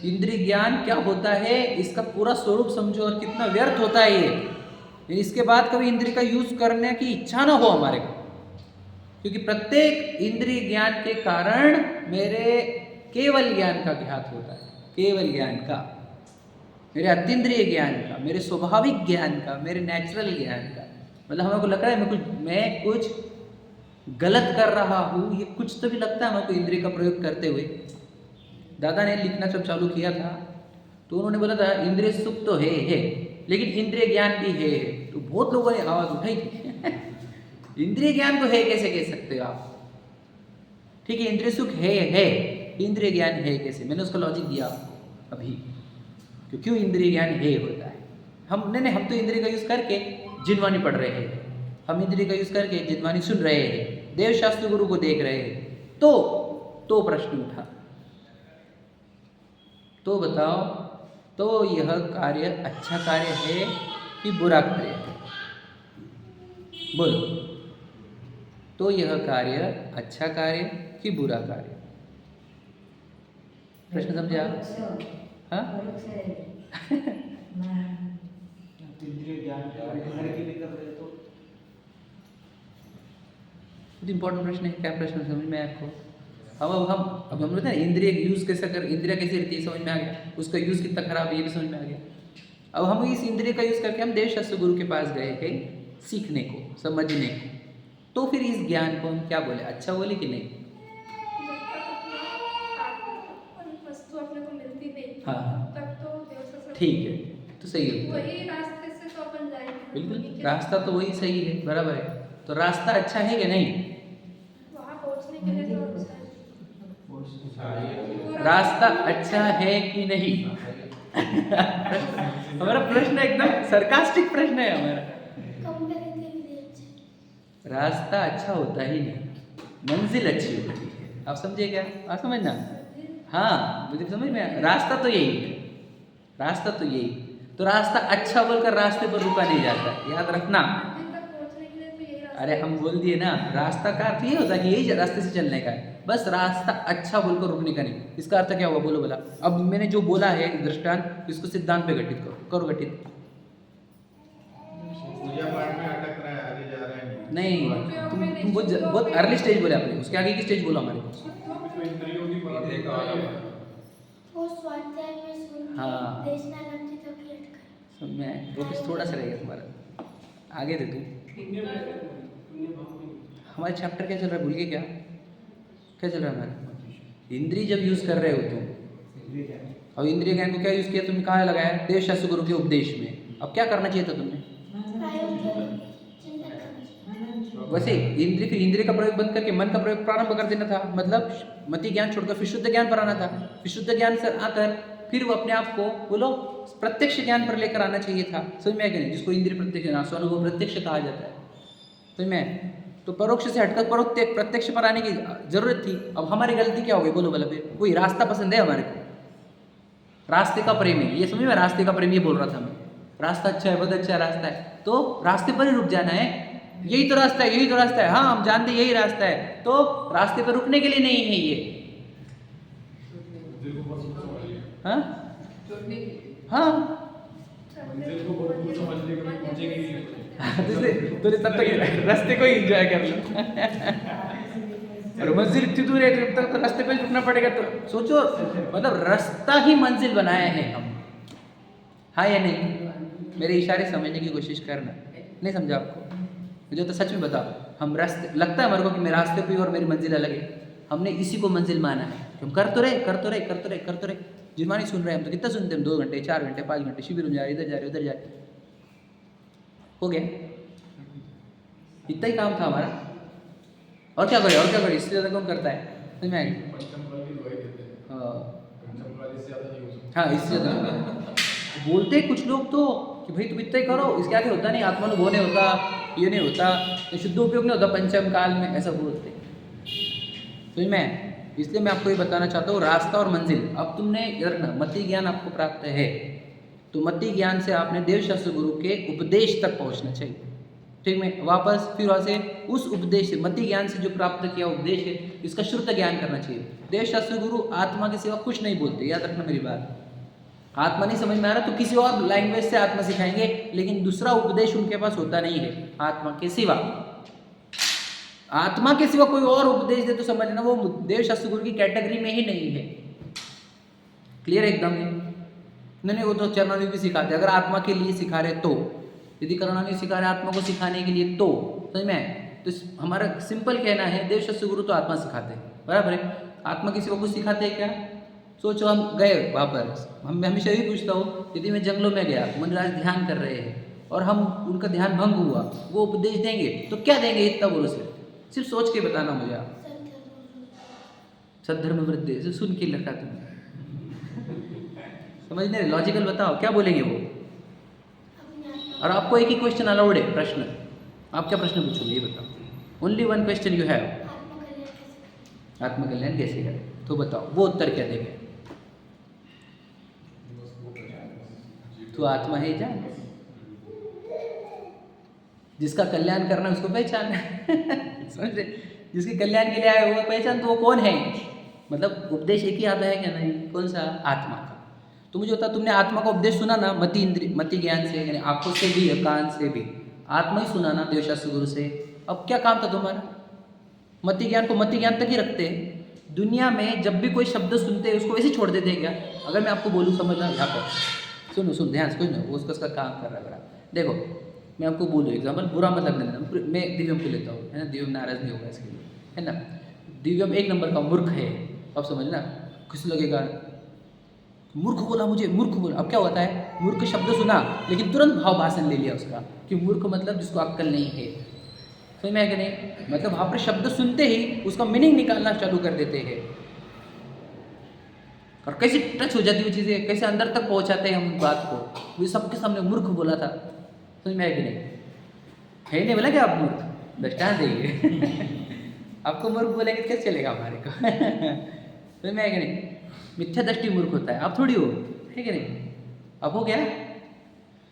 इंद्रिय ज्ञान क्या होता है, इसका पूरा स्वरूप समझो और कितना व्यर्थ होता है ये। इसके बाद कभी इंद्रिय का यूज करने की इच्छा ना हो हमारे को, क्योंकि प्रत्येक इंद्रिय ज्ञान के कारण मेरे केवल ज्ञान का घात होता है, केवल ज्ञान का, मेरे अतीन्द्रिय ज्ञान का, मेरे स्वाभाविक ज्ञान का, मेरे नेचुरल ज्ञान का। मतलब हमें को लग रहा है मैं कुछ गलत कर रहा हूँ, ये कुछ तो भी लगता है हमको इंद्रिय का प्रयोग करते हुए। दादा ने लिखना जब चालू किया था तो उन्होंने बोला था इंद्रिय सुख तो है लेकिन इंद्रिय ज्ञान भी है। तो बहुत लोगों ने आवाज उठाई थी। इंद्रिय ज्ञान तो है कैसे कह सकते हो आप? ठीक है, इंद्रिय सुख है, इंद्रिय ज्ञान है कैसे? मैंने उसका लॉजिक दिया आपको अभी, क्यों इंद्रिय ज्ञान है होता है। हम तो इंद्रिय का यूज करके जिनवानी पढ़ रहे हैं, हम इंद्रिय का यूज करके जिनवानी सुन रहे हैं, देव शास्त्र गुरु को देख रहे हैं। तो प्रश्न उठा, तो बताओ, तो यह कार्य अच्छा कार्य है कि बुरा कार्य है? बोलो, तो यह कार्य अच्छा कार्य कि बुरा कार्य? प्रश्न समझे आप? हाँ? इंद्रिय ज्ञान घर के लिए कर रहे तो इम्पोर्टेंट प्रश्न है। क्या प्रश्न समझ में आया आपको? अब हम बोलते हैं इंद्रिय यूज कैसे कर, इंद्रिय कैसे रहती है समझ में आ गया, उसका यूज कितना खराब है ये भी समझ में आ गया। अब हम इस इंद्रिय का यूज करके हम देव शास्त्र गुरु के पास गए थे सीखने को, समझने को। तो फिर इस ज्ञान को हम क्या बोले, अच्छा बोले कि नहीं? वस्तु अपने को मिलती नहीं, हाँ, तब तो देवशास्त्र ठीक है, तो सही है, वही रास्ते से तो अपन जाएंगे। बिल्कुल रास्ता तो वही सही है, बराबर है। तो रास्ता अच्छा है कि नहीं? वहाँ पहुँचने के लिए तो अच्छा है। रास्ता अच्छा है कि नहीं? हमारा प्रश्न एकदम सरकास्टिक प्रश्न है हमारा। रास्ता अच्छा होता ही नहीं, मंजिल अच्छी होती है। आप समझे क्या? आप समझना, हाँ मुझे समझ में आया। रास्ता तो यही है, रास्ता तो यही। तो रास्ता अच्छा बोलकर रास्ते पर रुका नहीं जाता, याद रखना। मंदिर तक पहुँचने के लिए तो यही रास्ता अरे हम बोल दिए ना, रास्ता का अर्थ ये होता है कि यही रास्ते से चलने का है, बस रास्ता अच्छा बोलकर रुकने का नहीं। इसका अर्थ क्या हुआ, बोलो बोला। अब मैंने जो बोला है दृष्टांत, इसको सिद्धांत पे घटित करो गठित। पूजा पाठ में अटक रहा है, आगे जा रहा है नहीं, तुम बहुत अर्ली स्टेज बोले आपने, उसके आगे की स्टेज बोला हमारे को। इंद्रियों की बातें का वो स्वाध्याय में सुन हाँ। देशना लगती तो कि अटका। समझ में आया? फोकस थोड़ा सा रहेगा तुम्हारा, आगे दे तू। हमारे चैप्टर क्या चल रहा है, भूल गए क्या? क्या चल रहा है हमारा? इंद्रिय जब यूज कर रहे हो तुम, और इंद्रिय ज्ञान को क्या यूज किया तुमने, कहाँ लगाया? देव शास्त्र गुरु के उपदेश में। अब क्या करना चाहिए था तुमने? प्रायोग करें, चिंतन करें। वैसे इंद्रिय का प्रयोग बंद करके मन का प्रयोग प्रारंभ कर देना था, मतलब मति ज्ञान छोड़कर फिर शुद्ध ज्ञान पर आना था। फिर शुद्ध ज्ञान से आकर फिर वो अपने आप को बोलो प्रत्यक्ष ज्ञान पर लेकर आना चाहिए था। समझ में आया कि नहीं? जिसको इंद्रिय प्रत्यक्ष, स्वानुभव प्रत्यक्ष कहा जाता है। समझ में? तो परोक्ष से हटकर प्रत्यक्ष पर आने की जरूरत थी। अब हमारी गलती क्या हो गई, बोलो बोला? फिर वही रास्ता पसंद है हमारे को, रास्ते का प्रेमी, ये समझ में? रास्ते का प्रेमी बोल रहा था मैं, रास्ता अच्छा है, बहुत अच्छा रास्ता है, तो रास्ते पर ही रुक जाना है। यही तो रास्ता है, यही तो रास्ता है, हाँ हम जानते यही रास्ता है, तो रास्ते पर रुकने के लिए नहीं है ये। हाँ जोड़ने के लिए। हाँ तूने तब तक रास्ते को एंजॉय कर लो। और मंजिल इतनी दूर है, जब तक तो रास्ते पे रुकना पड़ेगा। तो सोचो, मतलब रास्ता ही मंजिल बनाया है हम, हाँ या नहीं? मेरे इशारे समझने की कोशिश करना। नहीं समझा आपको? मुझे तो सच में बताओ, हम रास्ते लगता है हमारे को कि मेरे रास्ते पे और मेरी मंजिल अलग है, हमने इसी को मंजिल माना है। हम कर तो रहे जिनमानी सुन रहे हैं हम, तो कितना सुनते हैं, 2 घंटे 4 घंटे 5 घंटे शिविर में जा रहे, इधर जा रहे उधर जा रहे, हो गया, इतना ही काम था हमारा। और क्या करे, इससे ज़्यादा कौन करता है, समझ में आएगी। पंचमला की दवाई देते हैं। हाँ पंचमला इससे ज़्यादा नहीं हो सकता। हाँ, इससे ज़्यादा बोलते हैं कुछ लोग तो कि भाई तुम इतना ही करो, इसके आगे होता नहीं, आत्मानुभव नहीं होता, ये नहीं होता, तो शुद्ध उपयोग नहीं होता पंचम काल में, ऐसा बोलते हैं। समझ में, इसलिए मैं आपको ये बताना चाहता हूँ रास्ता और मंजिल। अब तुमने अगर मति ज्ञान आपको प्राप्त है तो मति ज्ञान से आपने देवशास्त्र गुरु के उपदेश तक पहुँचना चाहिए। ठीक है, वापस फिर वहाँ से उस उपदेश से, मति ज्ञान से जो प्राप्त किया उपदेश है, इसका श्रुत ज्ञान करना चाहिए। देवशास्त्र गुरु आत्मा के सिवा कुछ नहीं बोलते, याद रखना मेरी बात। आत्मा नहीं समझ में आ रहा तो किसी और लैंग्वेज से आत्मा सिखाएंगे, लेकिन दूसरा उपदेश उनके पास होता नहीं है आत्मा के सिवा। आत्मा के सिवा कोई और उपदेश दे तो समझना वो देवशास्त्र गुरु की कैटेगरी में ही नहीं है। क्लियर है एकदम? नहीं, वो तो चरणानी भी सिखाते, अगर आत्मा के लिए सिखा रहे तो, यदि करुणानी सिखा रहे आत्मा को सिखाने के लिए तो, समझ में आए? तो हमारा सिंपल कहना है देवशास्त्र गुरु तो आत्मा सिखाते हैं, बराबर है। आत्मा किसी को कुछ सिखाते हैं क्या? सोचो हम गए वहाँ पर, हम हमेशा यही पूछता हूँ, यदि मैं जंगलों में गया, मुनिराज ध्यान कर रहे हैं और हम उनका ध्यान भंग हुआ, वो उपदेश देंगे तो क्या देंगे? इतना बोलो, सिर्फ सोच के बताना मुझे आप। सद्धर्म वृद्धि से सुन के रखा तुमने, समझ नहीं, लॉजिकल बताओ क्या बोलेंगे वो। और आपको एक ही क्वेश्चन अलाउड है, प्रश्न। आप क्या प्रश्न पूछोगे ये बताओ? Only 1 question you have. आत्मकल्याण कैसे करें? तो बताओ वो उत्तर क्या देंगे? तो आत्मा है जान, जिसका कल्याण करना है उसको पहचान समझ रहे? जिसके कल्याण के लिए आए वो पहचान, तो वो कौन है? मतलब उपदेश एक ही आता है क्या? नहीं, कौन सा? आत्मा का। तो मुझे होता, तुमने आत्मा का उपदेश सुना ना, मति ज्ञान से, यानी आंखों से भी कान से भी आत्मा ही सुना ना देवशास्त्र गुरु से। अब क्या काम था तुम्हारा? मति ज्ञान को मति ज्ञान तक ही रखते हैं। दुनिया में जब भी कोई शब्द सुनते हैं उसको ऐसे छोड़ देते हैं क्या? अगर मैं आपको बोलूँ, समझना यहाँ पर, सुनो ध्यान से, कुछ ना वो उसका काम कर रहा है। देखो मैं आपको बोलूँ एग्जाम्पल, बुरा मतलब नहीं, मैं दिव्यम को लेता हूँ, है ना, दिव्यम नाराज नहीं होगा इसके लिए, है ना। दिव्यम 1 नंबर का मूर्ख है, अब समझना। किसी लगेगा मूर्ख बोला, मुझे मूर्ख बोला, अब क्या होता है? मूर्ख शब्द सुना लेकिन तुरंत भाव भाषण ले लिया उसका, कि मूर्ख मतलब जिसको अक्कल नहीं है। समझ में है कि नहीं? मतलब वहाँ पर शब्द सुनते ही उसका मीनिंग निकालना चालू कर देते हैं, और कैसे टच हो जाती है वो चीज़ें, कैसे अंदर तक पहुँचाते हैं हम बात को। वो सबके सामने मूर्ख बोला था, समझ में है कि नहीं? है नहीं बोला क्या आप मूर्ख? दृष्टांत देंगे आपको मूर्ख बोलेंगे कैसे चलेगा हमारे को समझ में है कि नहीं? मिथ्या दृष्टि मूर्ख होता है, आप थोड़ी हो, है कि नहीं? अब हो गया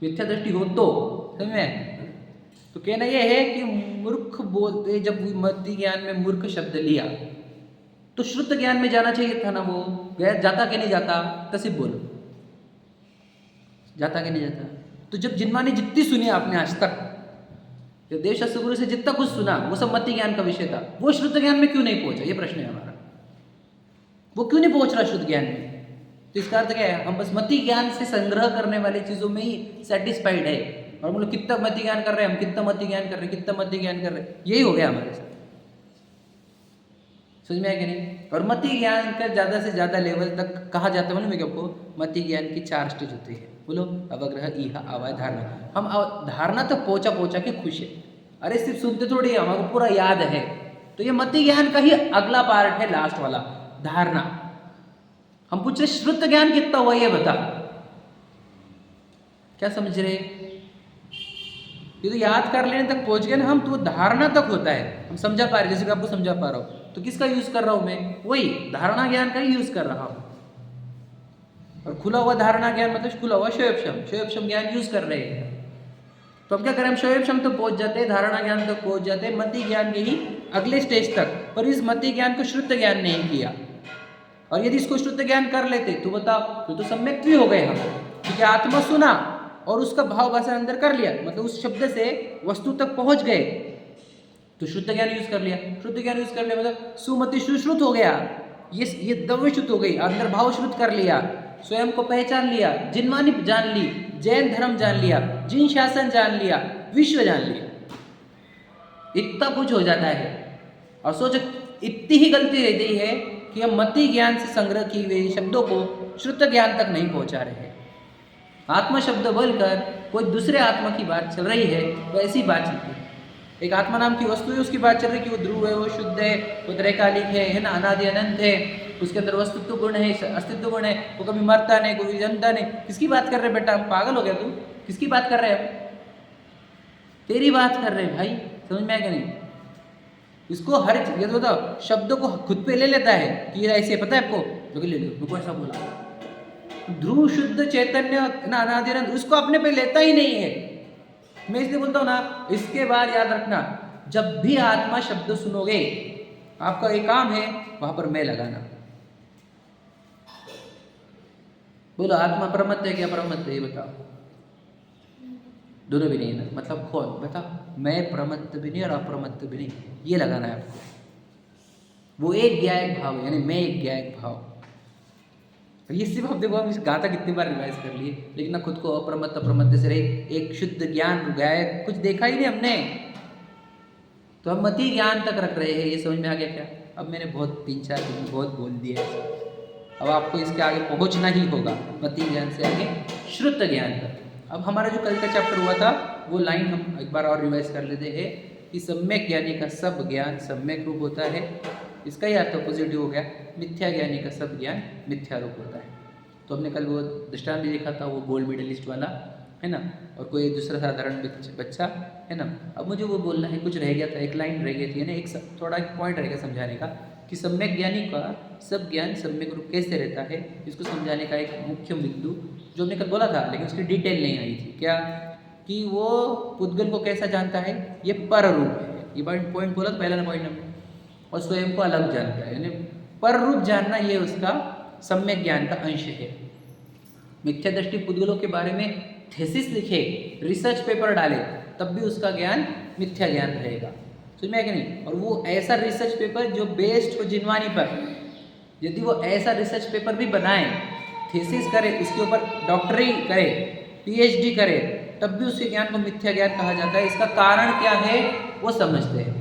मिथ्या दृष्टि हो तो, समझ में? तो कहना यह है कि मूर्ख बोलते, जब मति ज्ञान में मूर्ख शब्द लिया तो श्रुत ज्ञान में जाना चाहिए था ना, वो गया, जाता कि नहीं जाता? तसिफ बोलो, जाता कि नहीं जाता? तो जब जिन्मा ने जितनी सुनी आपने आज तक, जो देवशास्त्र गुरु से जितना कुछ सुना वो सब मति ज्ञान का विषय था, वो श्रुत ज्ञान में क्यों नहीं पहुंचा? ये प्रश्न है हमारा। वो क्यों नहीं पहुंच रहा श्रुत ज्ञान में? तो इसका अर्थ क्या है? हम बस मति ज्ञान से संग्रह करने वाली चीज़ों में ही सेटिस्फाइड है, और हम लोग कितना मति ज्ञान कर रहे हैं, हम कितना मति ज्ञान कर रहे हैं, कितना मति ज्ञान कर रहे हैं, यही हो गया हमारे साथ। समझ में आया कि नहीं? और मति ज्ञान का ज़्यादा से ज़्यादा लेवल तक कहा जाता है, मालूम है आपको? मति ज्ञान की 4 स्टेज होती है, बोलो, अवग्रह, ईहा, आवाज, धारणा। हम धारणा तक पहुँचा के खुश है। अरे सिर्फ सुनते थोड़ी है, हमको पूरा याद है। तो ये मति ज्ञान का ही अगला पार्ट है, लास्ट वाला, धारणा। हम पूछ रहे श्रुत ज्ञान कितना हुआ ये बता, क्या समझ रहे? ये तो याद कर लेने तक पहुंच गए ना हम, तो धारणा तक होता है, हम समझा पा रहे, जैसे कि आपको समझा पा रहा हूँ। तो किसका यूज कर रहा हूँ मैं? वही धारणा ज्ञान का ही यूज कर रहा हूँ। और खुला हुआ धारणा ज्ञान मतलब खुला हुआ शोयपशम ज्ञान यूज कर रहे हैं। तो अब क्या करें? हम शोयपशम तो पहुंच जाते हैं, धारणा ज्ञान तक पहुंच जाते हैं, मति ज्ञान के ही अगले स्टेज तक, पर इस मति ज्ञान को श्रुत ज्ञान नहीं किया। और यदि इसको श्रुत ज्ञान कर लेते तो बताओ, तो सम्यक भी हो गए हम, क्योंकि आत्मा सुना और उसका भाव भाषण अंदर कर लिया, मतलब उस शब्द से वस्तु तक पहुंच गए, तो शुद्ध ज्ञान यूज कर लिया। शुद्ध ज्ञान यूज कर लिया मतलब सुमति सुश्रुत हो गया, ये दव्य शुद्ध हो गई, अंदर भाव शुद्ध कर लिया, स्वयं को पहचान लिया, जिनमानी जान ली, जैन धर्म जान लिया, जिन शासन जान लिया, विश्व जान लिया। इतना कुछ हो जाता है। और सोचो इतनी ही गलती रहती है कि हम मति ज्ञान से संग्रह की हुई शब्दों को श्रुत ज्ञान तक नहीं पहुंचा रहे हैं। आत्मा शब्द बोलकर कोई दूसरे आत्मा की बात चल रही है तो ऐसी बात चलती है। एक आत्मा नाम की वस्तु है, उसकी बात चल रही है कि वो ध्रुव है, वो शुद्ध है, वो त्रैकालिक है ना, अनादि अनंत है, उसके अंदर वस्तुत्व गुण है, अस्तित्व गुण है, वो कभी मरता नहीं, कोई जनता नहीं। किसकी बात कर रहे बेटा? पागल हो गया तू? किसकी बात कर रहे हैं? तेरी बात कर रहे हैं भाई, समझ में आया कि नहीं? इसको हर ये तो बताओ, शब्दों को खुद पे ले लेता है कि ये ऐसे पता है आपको, जो ले लो, रुको ऐसा बोला। ध्रुव शुद्ध चैतन्य ना, अनादि अनंत, उसको अपने पे लेता ही नहीं है। मैं इसलिए बोलता हूँ ना, इसके बाद याद रखना, जब भी आत्मा शब्द सुनोगे, आपका एक काम है वहां पर मैं लगाना। बोलो आत्मा प्रमत्त है क्या प्रमत्त है? ये बताओ। दोनों भी नहीं है ना, मतलब कौन बताओ? मैं प्रमत्त भी नहीं और अप्रमत्त भी नहीं, ये लगाना है आपको। वो एक ज्ञायक भाव है, यानी मैं एक ज्ञायक भाव। ये सिर्फ आप देखो, हम इस गाथा कितनी बार रिवाइज कर लिए, लेकिन ना खुद को अप्रमत्त अप्रमत्त से रहे, एक शुद्ध ज्ञान गायक कुछ देखा ही नहीं हमने, तो हम मति ज्ञान तक रख रहे हैं। ये समझ में आ गया क्या? अब मैंने बहुत 3-4 दिन बहुत बोल दिया, अब आपको इसके आगे पहुंचना ही होगा, मति ज्ञान से आगे श्रुत ज्ञान तक। अब हमारा जो कल का चैप्टर हुआ था, वो लाइन हम एक बार और रिवाइज कर लेते हैं कि सम्यक ज्ञानी का सब ज्ञान सम्यक रूप होता है। इसका ही अर्थ पॉजिटिव हो गया, मिथ्या ज्ञानी का सब ज्ञान मिथ्या रूप होता है। तो हमने कल वो दृष्टांत भी देखा था, वो गोल्ड मेडलिस्ट वाला है ना, और कोई दूसरा साधारण बच्चा है ना। अब मुझे वो बोलना है, कुछ रह गया था, एक लाइन रह गई थी, यानी एक थोड़ा एक पॉइंट रह गया समझाने का कि सम्यक ज्ञानी का सब ज्ञान सम्यक रूप कैसे रहता है। इसको समझाने का एक मुख्य बिंदु जो हमने कल बोला था, लेकिन उसकी डिटेल नहीं आई थी, क्या कि वो पुद्गल को कैसा जानता है, ये पर रूप है। ये पॉइंट बोला था पहला पॉइंट हमने, और स्वयं को अलग जानता है, यानी पर रूप जानना, ये उसका सम्यक ज्ञान का अंश है। मिथ्या दृष्टि पुद्गलों के बारे में थीसिस लिखे, रिसर्च पेपर डाले, तब भी उसका ज्ञान मिथ्या ज्ञान रहेगा। समझ में है कि नहीं? और वो ऐसा रिसर्च पेपर जो बेस्ड हो जिनवानी पर, यदि वो ऐसा रिसर्च पेपर भी बनाए, थीसिस करे, इसके ऊपर डॉक्टरी करे, PhD करे, तब भी उसके ज्ञान को मिथ्या ज्ञान कहा जाता है। इसका कारण क्या है वो समझते हैं।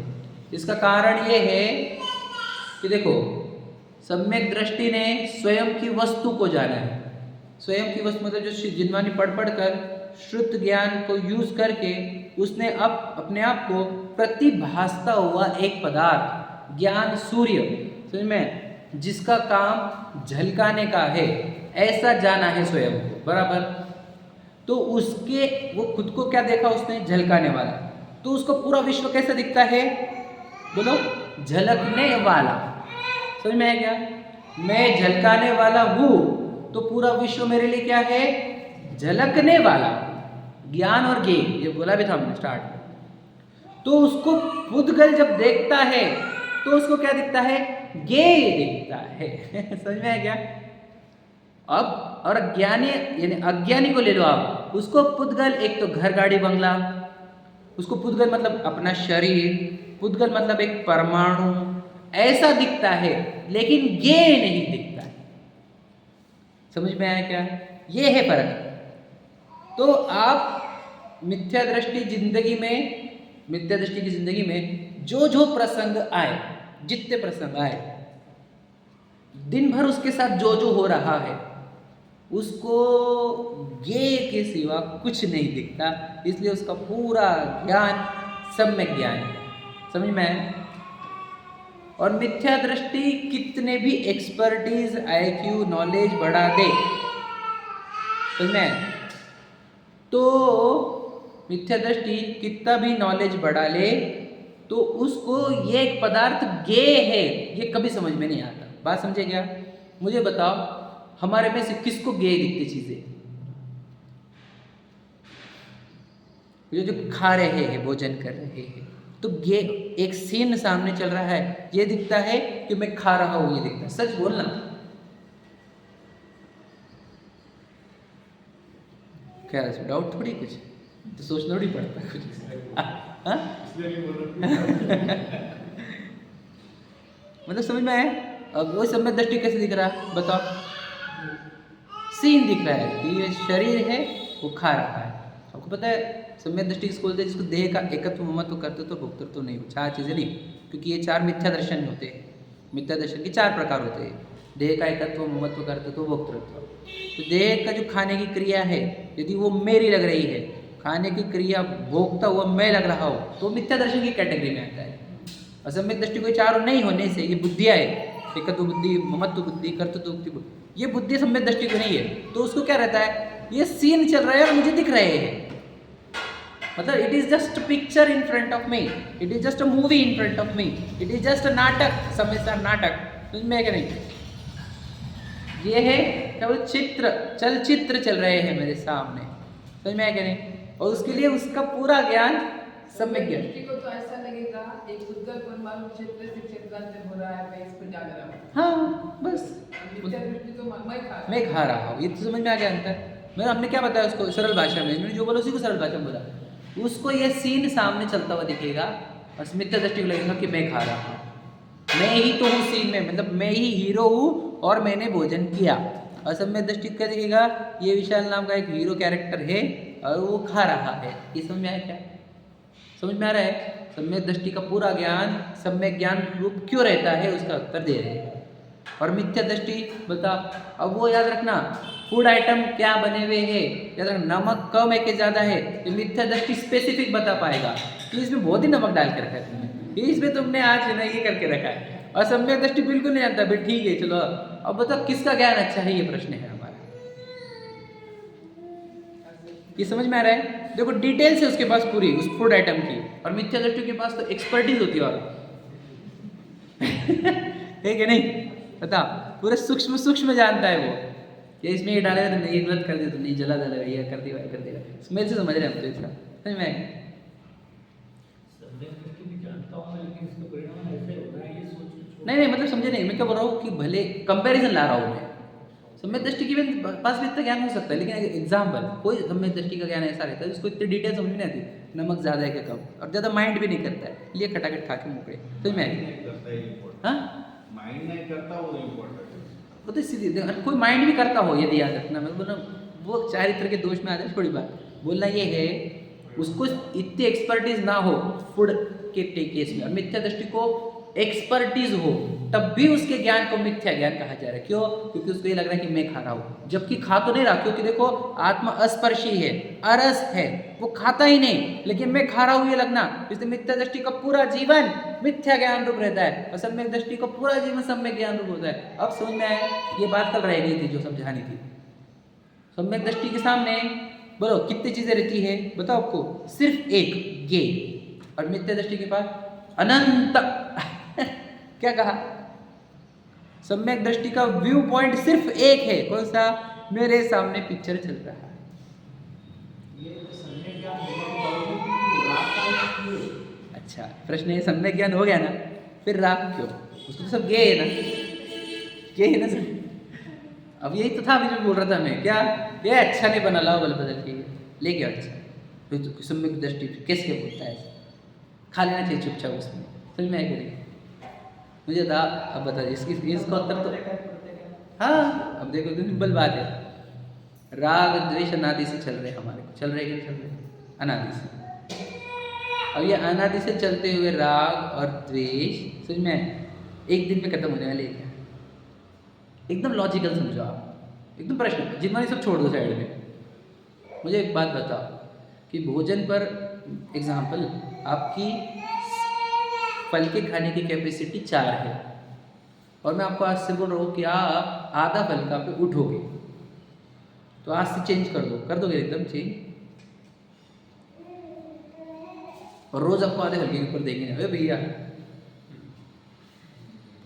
इसका कारण ये है कि देखो, सम्यक दृष्टि ने स्वयं की वस्तु को जाना है। स्वयं की वस्तु मतलब जो जिनवानी पढ़ कर श्रुत ज्ञान को यूज करके उसने अब अपने आप को प्रतिभासता हुआ एक पदार्थ, ज्ञान सूर्य, समझ में, जिसका काम झलकाने का है, ऐसा जाना है स्वयं को, बराबर। तो उसके वो खुद को क्या देखा उसने? झलकाने वाला। तो उसको पूरा विश्व कैसा दिखता है? बोलो, झलकने वाला। समझ में है क्या? मैं झलकाने वाला हूँ, तो पूरा विश्व मेरे लिए क्या है? झलकने वाला। ज्ञान और ज्ञेय, ये बोला भी था हमने स्टार्ट में। तो उसको पुद्गल जब देखता है तो उसको क्या दिखता है? ज्ञेय दिखता है। समझ में है क्या? अब और ज्ञानी यानी अज्ञानी को ले लो आप, उसको पुद्गल एक तो घर गाड़ी बंगला, उसको पुद्गल मतलब अपना शरीर, पुद्गल मतलब एक परमाणु, ऐसा दिखता है, लेकिन ज्ञेय नहीं दिखता है। समझ में आया क्या? ये है फर्क। तो आप मिथ्या दृष्टि जिंदगी में, मिथ्या दृष्टि की जिंदगी में जो प्रसंग आए, जितने प्रसंग आए, दिन भर उसके साथ जो हो रहा है, उसको ज्ञेय के सिवा कुछ नहीं दिखता, इसलिए उसका पूरा ज्ञान सम्यक ज्ञान है। समझ में आया? और मिथ्या दृष्टि कितने भी एक्सपर्टीज, IQ, नॉलेज बढ़ा दे, समझ में आया? तो मिथ्या दृष्टि कितना भी नॉलेज बढ़ा ले, तो उसको ये एक पदार्थ ज्ञेय है, ये कभी समझ में नहीं आता। बात समझे क्या? मुझे बताओ, हमारे में से किसको ज्ञेय दिखती चीजें? ये जो खा रहे हैं, भोजन कर रहे हैं, तो ये एक सीन सामने चल रहा है, ये दिखता है कि मैं खा रहा हूं, ये दिखता है। सच बोलना, क्या डाउट थोड़ी कुछ, तो सोचना थोड़ी पड़ता कुछ। मतलब समझ में आया? अब वो सम्यक दृष्टि कैसे दिख रहा है बताओ? सीन दिख रहा है कि ये शरीर है, वो खा रहा है। आपको पता है सम्यक दृष्टि किसको बोलते हैं? जिसको देह का एकत्व, ममत्व, कर्तृत्व, भोक्तृत्व नहीं हो, 4 चीज़ें नहीं, क्योंकि ये 4 मिथ्या दर्शन होते हैं। मिथ्या दर्शन के 4 प्रकार होते हैं, देह का एकत्व, ममत्व, कर्तृत्व, भोक्तृत्व। तो देह का जो खाने की क्रिया है, यदि वो मेरी लग रही है, खाने की क्रिया भोगता हुआ मैं लग रहा हो, तो मिथ्या दर्शन की कैटेगरी में आता है। असम्यक दृष्टि कोई 4 नहीं होने से ये बुद्धियाँ है, एकत्व बुद्धि, ममत्व बुद्धि, कर्तृत्व बुद्धि, ये बुद्धि सम्यक दृष्टि को नहीं है। तो उसको क्या रहता है, ये सीन चल रहा है और मुझे दिख रहे हैं, मतलब it is just picture in front of me, it is just a movie in front of me, it is just a नाटक, समझदार नाटक, समझ में है कि नहीं? ये है क्या बोलते, चित्र, चलचित्र चल रहे हैं मेरे सामने, समझ में है कि नहीं? और उसके लिए उसका पूरा ज्ञान सम्यक ज्ञान। दृष्टि को तो ऐसा लगेगा एक उद्गल परमाणु क्षेत्र से क्षेत्रांतर हो रहा है, मैं इस पर जाग रहा हूँ। हाँ बस, मिथ्या दृष्टि तो मैं खा रहा हूँ, ये तो समझ में आ गया अंतर। मतलब हमने क्या बताया उसको सरल भाषा में, मैंने जो बोला उसी को सरल भाषा में बोला। उसको ये सीन सामने चलता हुआ दिखेगा और मिथ्या दृष्टि को लगेगा कि मैं खा रहा हूँ, मैं ही तो हूँ सीन में, मतलब मैं ही हीरो हूँ और मैंने भोजन किया। और सम्यक दृष्टि क्या दिखेगा, ये विशाल नाम का एक हीरो कैरेक्टर है और वो खा रहा है। ये समझ में आया क्या? समझ में आ रहा है? सम्यक दृष्टि का पूरा ज्ञान सम्यक ज्ञान रूप क्यों रहता है, उसका उत्तर दे रहे हैं। और मिथ्या दृष्टि बता, अब वो याद रखना, फूड आइटम क्या बने हुए हैं, याद रखना, नमक कम है कि ज़्यादा है, तो मिथ्या दृष्टि स्पेसिफिक बता पाएगा कि इसमें बहुत ही नमक डाल के रखा है तुमने, इसमें तुमने आज है ना ये करके रखा है। और सम्यक दृष्टि बिल्कुल नहीं जानता, भाई ठीक है चलो अब बताओ किसका ज्ञान अच्छा है, ये प्रश्न है हमारा। ये समझ में आ रहा है? देखो डिटेल से उसके पास पूरी उस फूड आइटम की, और मिथ्या दृष्टि के पास तो एक्सपर्टीज होती है और है कि नहीं? बता, पूरे सूक्ष्म सूक्ष्म जानता है वो, ये इसमें ये डालेगा तो नहीं, गलत कर दिया तो नहीं, जला डालेगा, ये कर दिया कर देगा, स्मेल से समझ रहे हैं हम तो इसका, समझ में आएगा? नहीं मतलब समझे नहीं, मैं क्या बोल रहा हूँ कि भले कंपैरिजन ला रहा हूँ मैं, सम्यक दृष्टि के पास भी इतना ज्ञान हो सकता है, लेकिन एग्जाम्पल कोई सम्यक दृष्टि का ज्ञान ऐसा रहता है जिसको इतनी डिटेल समझ में नहीं आती, नमक ज़्यादा है क्या कम, और ज़्यादा माइंड भी नहीं करता है, लिए खटाखट खा के मुकड़े, समझ में आएगी? हाँ माइंड नहीं करता वो इम्पोर्टेंट है। वो तो सीधी कोई माइंड भी करता हो, यदि याद रखना, मैं बोल रहा हूँ वो चारित्र के दोष में आ जाए, थोड़ी बात बोलना ये है उसको इतनी एक्सपर्टीज ना हो फूड के केस में, और मिथ्या दृष्टि को एक्सपर्टीज हो, तब भी उसके ज्ञान को मिथ्या ज्ञान कहा जा रहा है। क्यों? क्योंकि उसको ये लग रहा है कि मैं खा रहा हूँ, जबकि खा तो नहीं रहा, क्योंकि देखो आत्मा अस्पर्शी है, अरस है, वो खाता ही नहीं, लेकिन मैं खा रहा हूँ ये लगना, इसलिए मिथ्या दृष्टि का पूरा जीवन मिथ्या ज्ञान रूप रहता है, और सम्यक दृष्टि का पूरा जीवन सम्यक ज्ञान रूप होता है। अब समझ में आया? ये बात कल रह गई थी जो समझानी थी। सम्यक दृष्टि के सामने बोलो कितनी चीजें रहती है, बताओ आपको, सिर्फ एक ये, और मिथ्या दृष्टि के पास अनंत क्या कहा? सम्यक दृष्टि का व्यू पॉइंट सिर्फ एक है, कौन सा? मेरे सामने पिक्चर चल रहा है। अच्छा प्रश्न ये सम्यक ज्ञान हो गया ना, फिर राग क्यों? उसको तो सब गे है ना, गे है ना सब। अब यही तो था अभी जो बोल रहा था मैं, क्या ये अच्छा नहीं बना, लाओ बल बदल के ले गया, अच्छा फिर तो सम्यक दृष्टि कैसे क्या बोलता है, खा लेना चाहिए चुपचाप उसमें, समझ में आएगा? मुझे था, अब बता इसका उत्तर तो हाँ, अब देखो सिंपल बात है, राग द्वेष अनादि से चल रहे हमारे को, चल रहे कि नहीं चल रहे? अनादि से। अब ये अनादि से चलते हुए राग और द्वेष समझ में एक दिन में खत्म होने वाले हैं, एकदम लॉजिकल समझो आप, एकदम प्रश्न, जिम्मा सब छोड़ दो साइड में। मुझे एक बात बताओ कि भोजन पर एग्जाम्पल आपकी फल के खाने की कैपेसिटी 4 है, और मैं आपको आज से बोल रहा हूँ कि आप आधा फल का पे उठोगे, तो आज से चेंज कर दोगे एकदम चेंज, और रोज आपको आधे फल के ऊपर देंगे, अरे भैया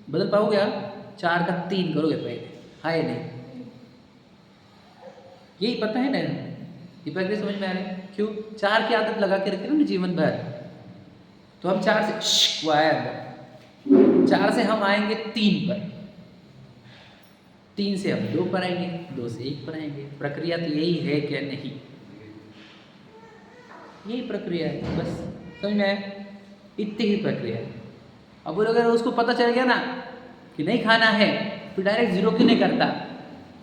बदल पाओगे आप? 4 का 3 करोगे पहले, हाँ या नहीं? यही पता है ना, ये प्रक्रिया समझ में आ रही है? क्यों? 4 की आदत लगा के रखे ना जीवन भर, तो हम 4 से वो आया अंदर, 4 से हम आएंगे 3 पर, 3 से हम 2 पर आएंगे, 2 से 1 पर आएंगे। प्रक्रिया तो यही है क्या नहीं? यही प्रक्रिया है, बस समझ में आया? इतनी ही प्रक्रिया है। अब अगर उसको पता चल गया ना कि नहीं खाना है, तो डायरेक्ट 0 क्यों नहीं करता?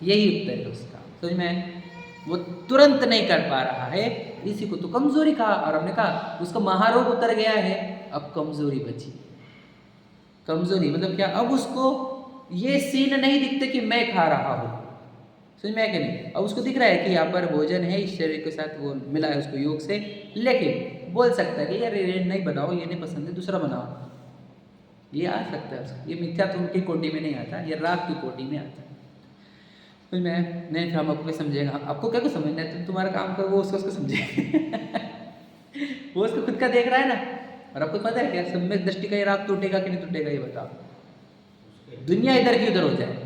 यही उत्तर है उसका, समझ में आया? वो तुरंत नहीं कर पा रहा है, इसी को तो कमजोरी कहा, और हमने कहा उसका महारोग उतर गया है, अब कमजोरी बची। कमजोरी मतलब क्या, अब उसको ये सीन नहीं दिखते कि मैं खा रहा हूँ, समझ में आया कि नहीं। अब उसको दिख रहा है कि यहाँ पर भोजन है, इस शरीर के साथ वो मिला है उसको योग से, लेकिन बोल सकता है कि यार ये नहीं बनाओ, ये नहीं पसंद है, दूसरा बनाओ, ये आ सकता है उसको। ये मिथ्यात्व की कोटि में नहीं आता, ये राग की कोटि में आता है। तो मैं नहीं, फिर हम आपको क्या समझेगा, आपको क्या कुछ समझना है, तुम्हारा काम करो, वो उसको समझेगा वो उसको खुद का देख रहा है ना। और आपको पता है क्या, सम्यक दृष्टि का ये राग टूटेगा कि नहीं टूटेगा, ये बताओ। दुनिया इधर की उधर हो जाए,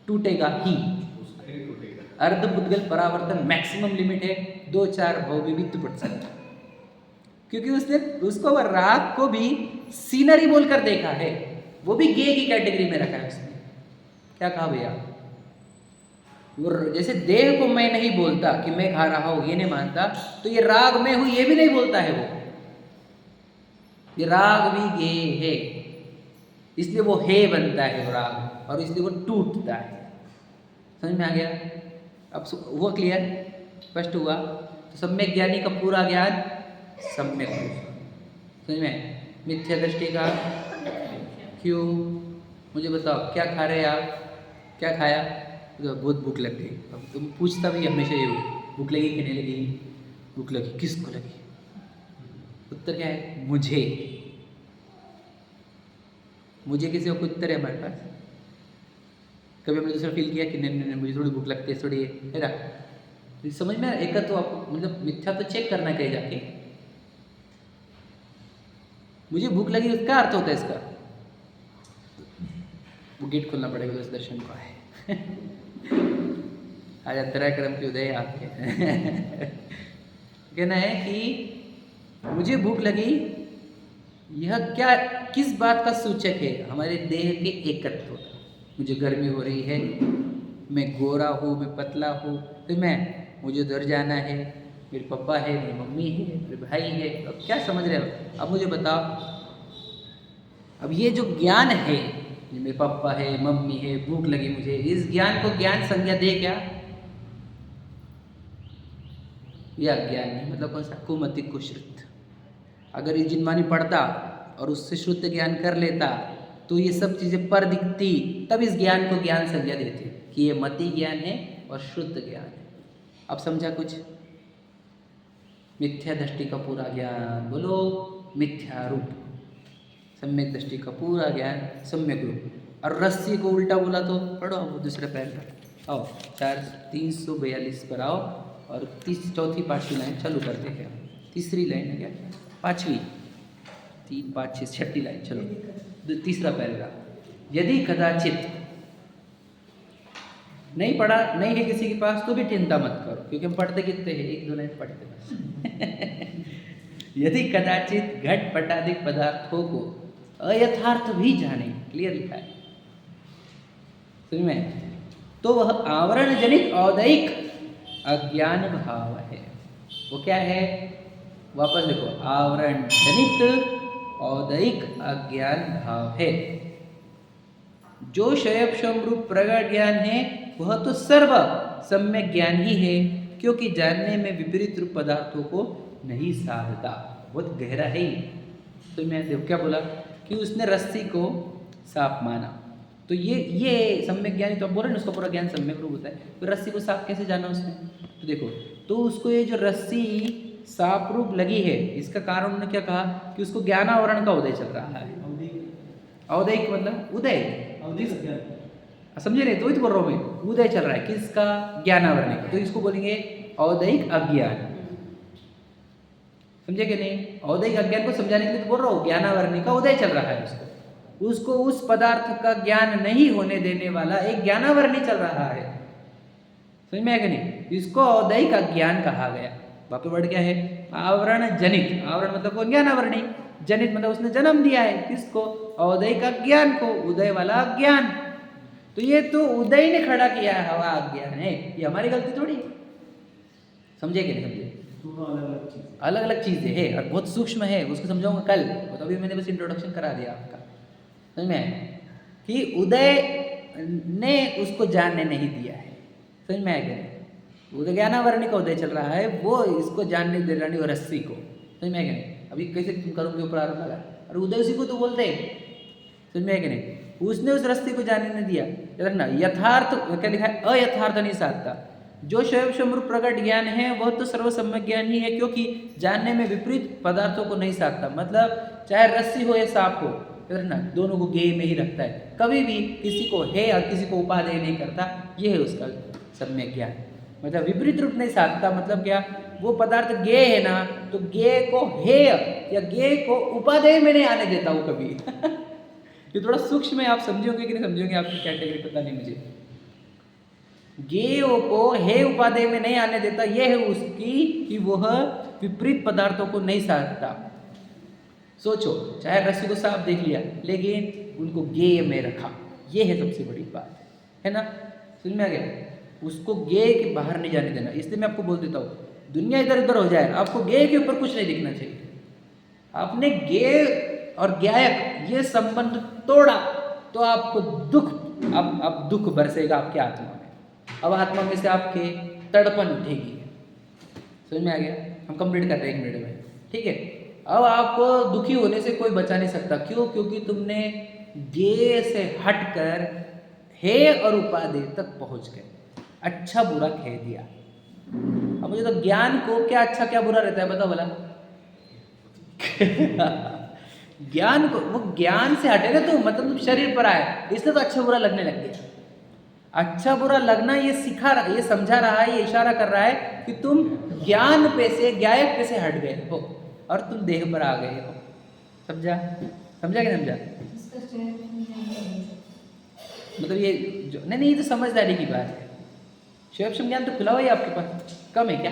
टूटेगा ही। उसका ही टूटेगा। अर्ध पुद्गल परावर्तन मैक्सिमम लिमिट है, 2-4 भाव भी वित्त पड़ सकता है, क्योंकि उसने उसको राग को भी सीनरी बोलकर देखा है, वो भी गे की कैटेगरी में रखा है उसने। क्या कहा भैया, वो जैसे देह को मैं नहीं बोलता कि मैं खा रहा हूं, ये नहीं मानता, तो ये राग में हूं ये भी नहीं बोलता है वो, ये राग भी गे है, इसलिए वो है बनता है वो राग, और इसलिए वो टूटता है। समझ में आ गया? अब हुआ क्लियर, स्पष्ट हुआ? तो सम्यक ज्ञानी का पूरा ज्ञान सम्यक रूप। समझ में? मिथ्या दृष्टि का क्यों, मुझे बताओ क्या खा रहे हैं आप, क्या खाया? तो बहुत भूख लग गई। अब तुम पूछता भी हमेशा ये भूख लगी कि नहीं लगी, भूख लगी, किसको लगी? उत्तर क्या है? मुझे। मुझे किसी का उत्तर है हमारे पास? कभी हमने दूसरा फील किया कि नहीं मुझे थोड़ी भूख लगती है, थोड़ी है ना? तो समझ में एक तो आपको मतलब मिथ्या तो चेक करना कहीं जाके, मुझे भूख लगी उसका अर्थ होता है इसका, वो गेट खोलना पड़ेगा तो इस दर्शन को है आज अंतरा क्रम के उदय आपके कहना है कि मुझे भूख लगी, यह क्या किस बात का सूचक है? हमारे देह के एकत्व का। मुझे गर्मी हो रही है, मैं गोरा हूँ, मैं पतला हूँ, तो मुझे उधर जाना है, मेरे पापा है, मेरी मम्मी है, मेरे भाई है। अब क्या समझ रहे हो? अब मुझे बताओ, अब ये जो ज्ञान है, मेरे पापा है, मम्मी है, भूख लगी मुझे, इस ज्ञान को ज्ञान संज्ञा दे क्या? यह ज्ञान नहीं, मतलब कौन सा? कुमति कुश्रुत। अगर ये जिनमानी पढ़ता और उससे शुद्ध ज्ञान कर लेता तो ये सब चीज़ें पर दिखती, तब इस ज्ञान को ज्ञान संज्ञा देते कि ये मति ज्ञान है और शुद्ध ज्ञान है। अब समझा कुछ? मिथ्या दृष्टि का पूरा ज्ञान, बोलो मिथ्या रूप, सम्यक दृष्टि का पूरा ज्ञान सम्यक रूप। और रस्सी को उल्टा बोला तो पढ़ो वो दूसरे पैर पर आओ, 342 पर आओ, और चौथी पांचवी लाइन चालू करते हैं। तीसरी लाइन है क्या? पांचवी, 3, 5, 6, छठी लाइन, चलो तीसरा पैराग्राफ। यदि कदाचित नहीं पढ़ा नहीं है किसी के पास तो भी चिंता मत करो, क्योंकि हम पढ़ते कितने हैं, 1-2 लाइन पढ़ते बस यदि कदाचित घट पटादिक पदार्थों को अयथार्थ भी जाने, क्लियर लिखा है समझ में, तो वह आवरण जनित औदैक अज्ञान भाव है। वो क्या है? वापस देखो, आवरण जनित औदैक अज्ञान भाव है। जो शयप रूप प्रगट ज्ञान है वह तो सर्व सम्यक ज्ञान ही है, क्योंकि जानने में विपरीत रूप पदार्थों को नहीं साधता। बहुत गहरा है ही। तो मैं देखो क्या बोला कि उसने रस्सी को सांप माना, तो ये सम्यक ज्ञानी, तो अब बोल रहे ना उसका पूरा ज्ञान सम्यक रूप होता है, तो रस्सी को सांप कैसे जाना उसने? तो देखो, तो उसको ये जो रस्सी सांप रूप लगी है, इसका कारण उन्होंने क्या कहा कि उसको ज्ञानावरण का उदय चल रहा है। औदैक मतलब उदय, समझे नहीं? तो वही तो बोल रहा हूँ मैं, उदय चल रहा है किसका? ज्ञानावरण का। तो इसको बोलेंगे औदैक अज्ञान। समझे कि नहीं? औदैक अज्ञान को समझाने के लिए तो बोल रहा हूँ, ज्ञानावरण का उदय चल रहा है उसको उस पदार्थ का ज्ञान नहीं होने देने वाला एक ज्ञानावरणी चल रहा है। समझ में आया कि नहीं? इसको औदैक अज्ञान कहा गया। वापस वर्ड क्या है? आवरण जनित। आवरण मतलब वो ज्ञानावरणी, जनित मतलब उसने जन्म दिया है किसको? औदैक अज्ञान को, उदय वाला अज्ञान। तो ये तो उदय ने खड़ा किया है, हवा अज्ञान है, ये हमारी गलती थोड़ी। समझे कि नहीं समझे? अलग अलग चीजें है और बहुत सूक्ष्म है, उसको समझाऊंगा कल। तो अभी मैंने बस इंट्रोडक्शन करा दिया आपका, समझ में? कि उदय ने उसको जानने नहीं दिया है। समझ में आएगा? वो तो ज्ञानावरणी का उदय चल रहा है, वो इसको जानने दे रही और रस्सी को। समझ में है कि नहीं? अभी कैसे तुम करोगे ऊपर आरोप लगा, और उदय उसी को तो बोलते हैं। समझ में है कि नहीं? उसने उस रस्सी को जानने नहीं दिया। रखना यथार्थ क्या लिखा है, अयथार्थ नहीं साधता। जो स्वयं स्वरूप प्रकट ज्ञान है वह तो सर्वसम्यक ज्ञान ही है, क्योंकि जानने में विपरीत पदार्थों को नहीं साधता। मतलब चाहे रस्सी हो या सांप हो, ना दोनों को गेय में ही रखता है, कभी भी किसी को है और किसी को उपादेय नहीं करता। ये है उसका सम्यक ज्ञान। मतलब विपरीत रूप नहीं साधता, मतलब क्या, वो पदार्थ गेय है ना, तो गेय को हेय या गेय को उपादेय में नहीं आने देता वो कभी। ये थोड़ा सूक्ष्म है, आप समझोगे कि नहीं समझोगे आपकी कैटेगरी पता नहीं मुझे। गेयों को हे उपादेय में नहीं आने देता, यह है उसकी कि वह विपरीत पदार्थों को नहीं साधता। सोचो, चाहे रस्सी को सांप देख लिया लेकिन उनको गेय में रखा, यह है सबसे बड़ी बात, है ना? समझ में आ गया? उसको गेय के बाहर नहीं जाने देना। इसलिए मैं आपको बोल देता हूँ, दुनिया इधर उधर हो जाए, आपको गेय के ऊपर कुछ नहीं दिखना चाहिए। आपने गेय और गायक ये संबंध तोड़ा तो आपको दुख, अब दुख बरसेगा आपके आत्मा में। अब आत्मा में से आपके तड़पन उठेगी। समझ में आ गया? हम कंप्लीट कर रहे हैं 1 मिनट में, ठीक है? अब आपको दुखी होने से कोई बचा नहीं सकता। क्यों? क्योंकि तुमने गेय से हटकर हे और उपादेय तक पहुंच गए, अच्छा बुरा कह दिया। अब मुझे तो ज्ञान को क्या अच्छा क्या बुरा रहता है बताओ भला। ज्ञान को, वो ज्ञान से हटे ना, तो मतलब तुम शरीर पर आए, इसलिए तो अच्छा बुरा लगने लग गया। अच्छा बुरा लगना ये सिखा रहा, ये समझा रहा है, ये इशारा कर रहा है कि तुम ज्ञान पे से, ज्ञायक पे से हट गए हो और तुम देह पर आ गए हो। समझा? समझा कि समझा? मतलब ये जो नहीं, ये तो समझदारी की बात है। स्वयं ज्ञान तो खुला हुआ है आपके पास, कम है क्या?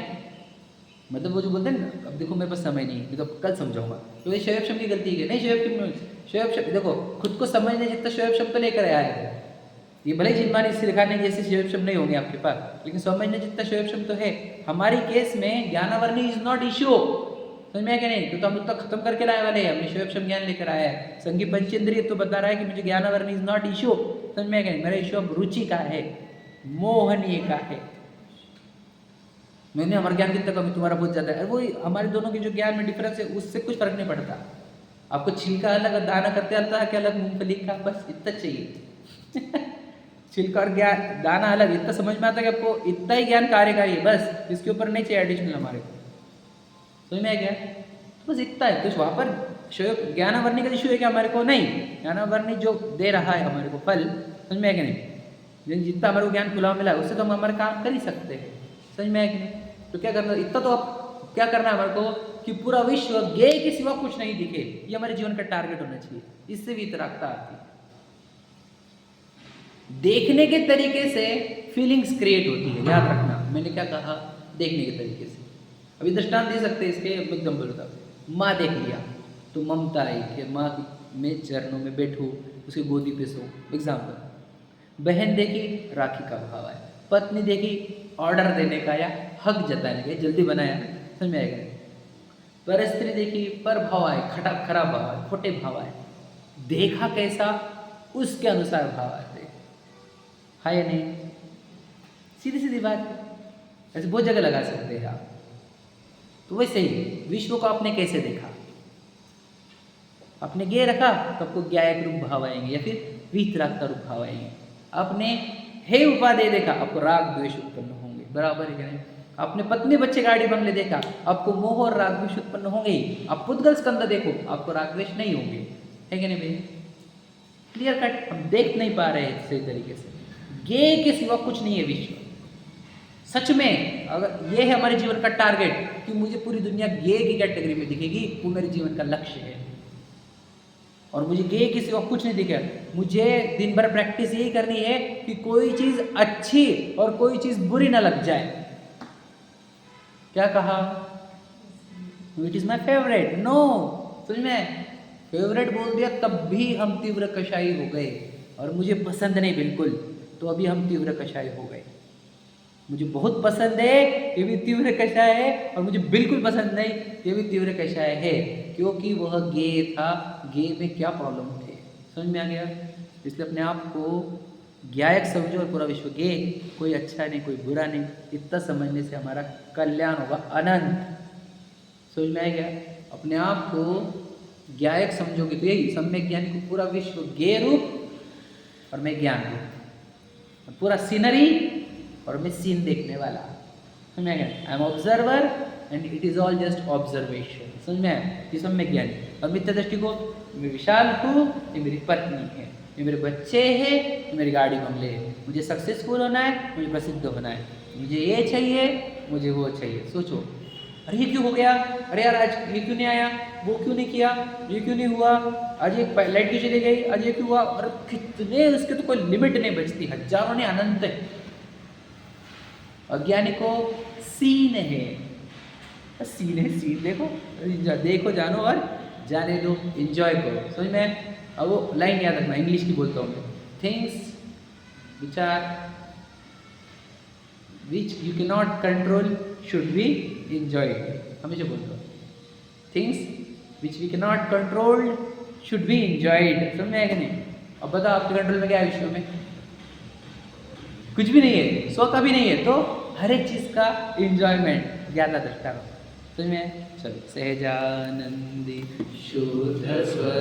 मतलब वो जो बोलते हैं ना, अब देखो मेरे पास समय नहीं है, तो कल समझाऊंगा, तो ये शोएब शब्द की गलती है। नहीं, शोएब शब्द देखो, खुद को समझने जितना शोएब शब्द तो लेकर आया है। ये भले ही जिनमानी सिखाने जैसे शोएब शब्द नहीं होंगे आपके पास, लेकिन समझने जितना शोएब शब्द तो है। हमारी केस में ज्ञानावरणी इज नॉट इशू। समझ में है कि नहीं? तो हम उतना खत्म करके लाए वाले हैं, हमने शोएब शब्द ज्ञान लेकर आया है। संगी पंचेंद्रिय तो बता रहा है कि मुझे ज्ञानावरणी इज नॉट इशू। समझ में है कि नहीं? मेरा इशू अब रुचि का है, मोहनीय का है। मैंने हमारे ज्ञान कितना कमी, तुम्हारा बहुत ज़्यादा है। वो हमारे दोनों के जो ज्ञान में डिफरेंस है, उससे कुछ फर्क नहीं पड़ता। आपको छिलका अलग, दाना करते आता है कि अलग मूंगफली का, बस इतना चाहिए। छिलका और ज्ञान, दाना अलग, इतना समझ में आता है कि आपको इतना ही ज्ञान कार्यकारी है, बस इसके ऊपर नहीं चाहिए एडिशनल हमारे को। समझ में आ गया? तो बस इतना है। तो वहाँ पर ज्ञानावरणी का इशू है कि हमारे को नहीं, ज्ञानावरणी जो दे रहा है हमारे को फल, समझ में है कि नहीं? जितना हमारे को ज्ञान खुला मिला है उससे तो हम हमारे काम कर ही सकते हैं। समझ में है कि नहीं? तो क्या करना, इतना तो आप क्या करना है हमारे को कि पूरा विश्व गेय के सिवा कुछ नहीं दिखे, ये हमारे जीवन का टारगेट होना चाहिए। इससे भी इतरागता आती है। देखने के तरीके से फीलिंग्स क्रिएट होती है, याद रखना। मैंने क्या कहा? देखने के तरीके से। अभी दृष्टांत दे सकते हैं इसके, एकदम बोलता हूँ। माँ देख लिया तो ममता आई कि माँ में चरणों में बैठूँ, उसकी गोदी पे सो, एग्जाम्पल। बहन देखी, राखी का भाव आया। पत्नी देखी, ऑर्डर देने का या हक जताने का, जल्दी बनाया। समझ में आएगा? पर स्त्री देखी, पर भाव आए, खराब भाव आए, खोटे भाव आए। देखा कैसा, उसके अनुसार भाव आते है या नहीं? सीधी सीधी बात, ऐसे बहुत जगह लगा सकते हैं आप। तो वैसे ही विश्व को आपने कैसे देखा? आपने गेय रखा तो आपको ज्ञायक रूप भाव आएंगे या फिर वीतरागता रूप भाव आएंगे। आपने हे उपादेय देखा, आपको राग द्वेष उत्पन्न होंगे, बराबर है कि नहीं? आपने पत्नी बच्चे गाड़ी बंगले देखा, आपको मोह और राग द्वेष उत्पन्न होंगे ही। आप पुद्गल स्कंद देखो, आपको राग द्वेष नहीं होंगे, है कि नहीं भाई? Clear cut. हम देख नहीं पा रहे हैं सही तरीके से। गेय के सिवा कुछ नहीं है विश्व। सच में अगर ये है हमारे जीवन का टारगेट कि मुझे पूरी दुनिया गेय की कैटेगरी में दिखेगी, वो मेरे जीवन का लक्ष्य है। और मुझे गेय के सिवा कुछ नहीं दिखे। मुझे दिन भर प्रैक्टिस यही करनी है कि कोई चीज़ अच्छी और कोई चीज़ बुरी ना लग जाए। क्या कहा? It is my favourite. No, समझ में? फेवरेट बोल दिया तब भी हम तीव्र कषाई हो गए, और मुझे पसंद नहीं बिल्कुल, तो अभी हम तीव्र कषाय हो गए। मुझे बहुत पसंद है, ये भी तीव्र कषाय है, और मुझे बिल्कुल पसंद नहीं, ये भी तीव्र कषाय है, क्योंकि वह गेय था। गेय में क्या प्रॉब्लम थे? समझ में आ गया? इसलिए अपने आप को ज्ञायक समझो और पूरा विश्व ज्ञेय, कोई अच्छा नहीं कोई बुरा नहीं, इतना समझने से हमारा कल्याण होगा अनंत। समझ में आएगा? अपने आप को ज्ञायक समझोगे तो यही सम्यक ज्ञानी को पूरा विश्व ज्ञेय रूप और मैं ज्ञान रूप, पूरा सीनरी और मैं सीन देखने वाला। समझ में आएगा? I am observer and it is all just observation. समझ में आया? ये सम्यक ज्ञानी। और मिथ्या दृष्टि को मैं विशाल हूँ, ये मेरी पत्नी है, ये मेरे बच्चे हैं, ये मेरी गाड़ी बंगले है, मुझे सक्सेसफुल होना है, मुझे प्रसिद्ध होना है, मुझे ये चाहिए, मुझे वो चाहिए। सोचो, अरे ये क्यों हो गया, अरे यार आज ये क्यों नहीं आया, वो क्यों नहीं किया, ये क्यों नहीं हुआ, आज एक लाइट क्यों चली गई, आज ये क्यों हुआ, अरे कितने उसके तो कोई लिमिट नहीं बचती, हजारों ने अनंत है। अज्ञानी को सीन है, सीन है, सीन देखो, देखो जानो और जाने दो, एंजॉय करो। समझ में? अब वो लाइन याद रखना, इंग्लिश की बोलता हूँ मैं, थिंग्स विचार which you can not control should be enjoyed। हमेशा बोलता हूँ, things which we can not control should be enjoyed। समझ में आएगा नहीं? अब बताओ आपके कंट्रोल में क्या है विश्व में? कुछ भी नहीं है, सो कभी नहीं है, तो हर एक चीज का इंजॉयमेंट ज्ञाता दृष्टा। समझ में? चलो, सहजानंदी शुद्ध स्वर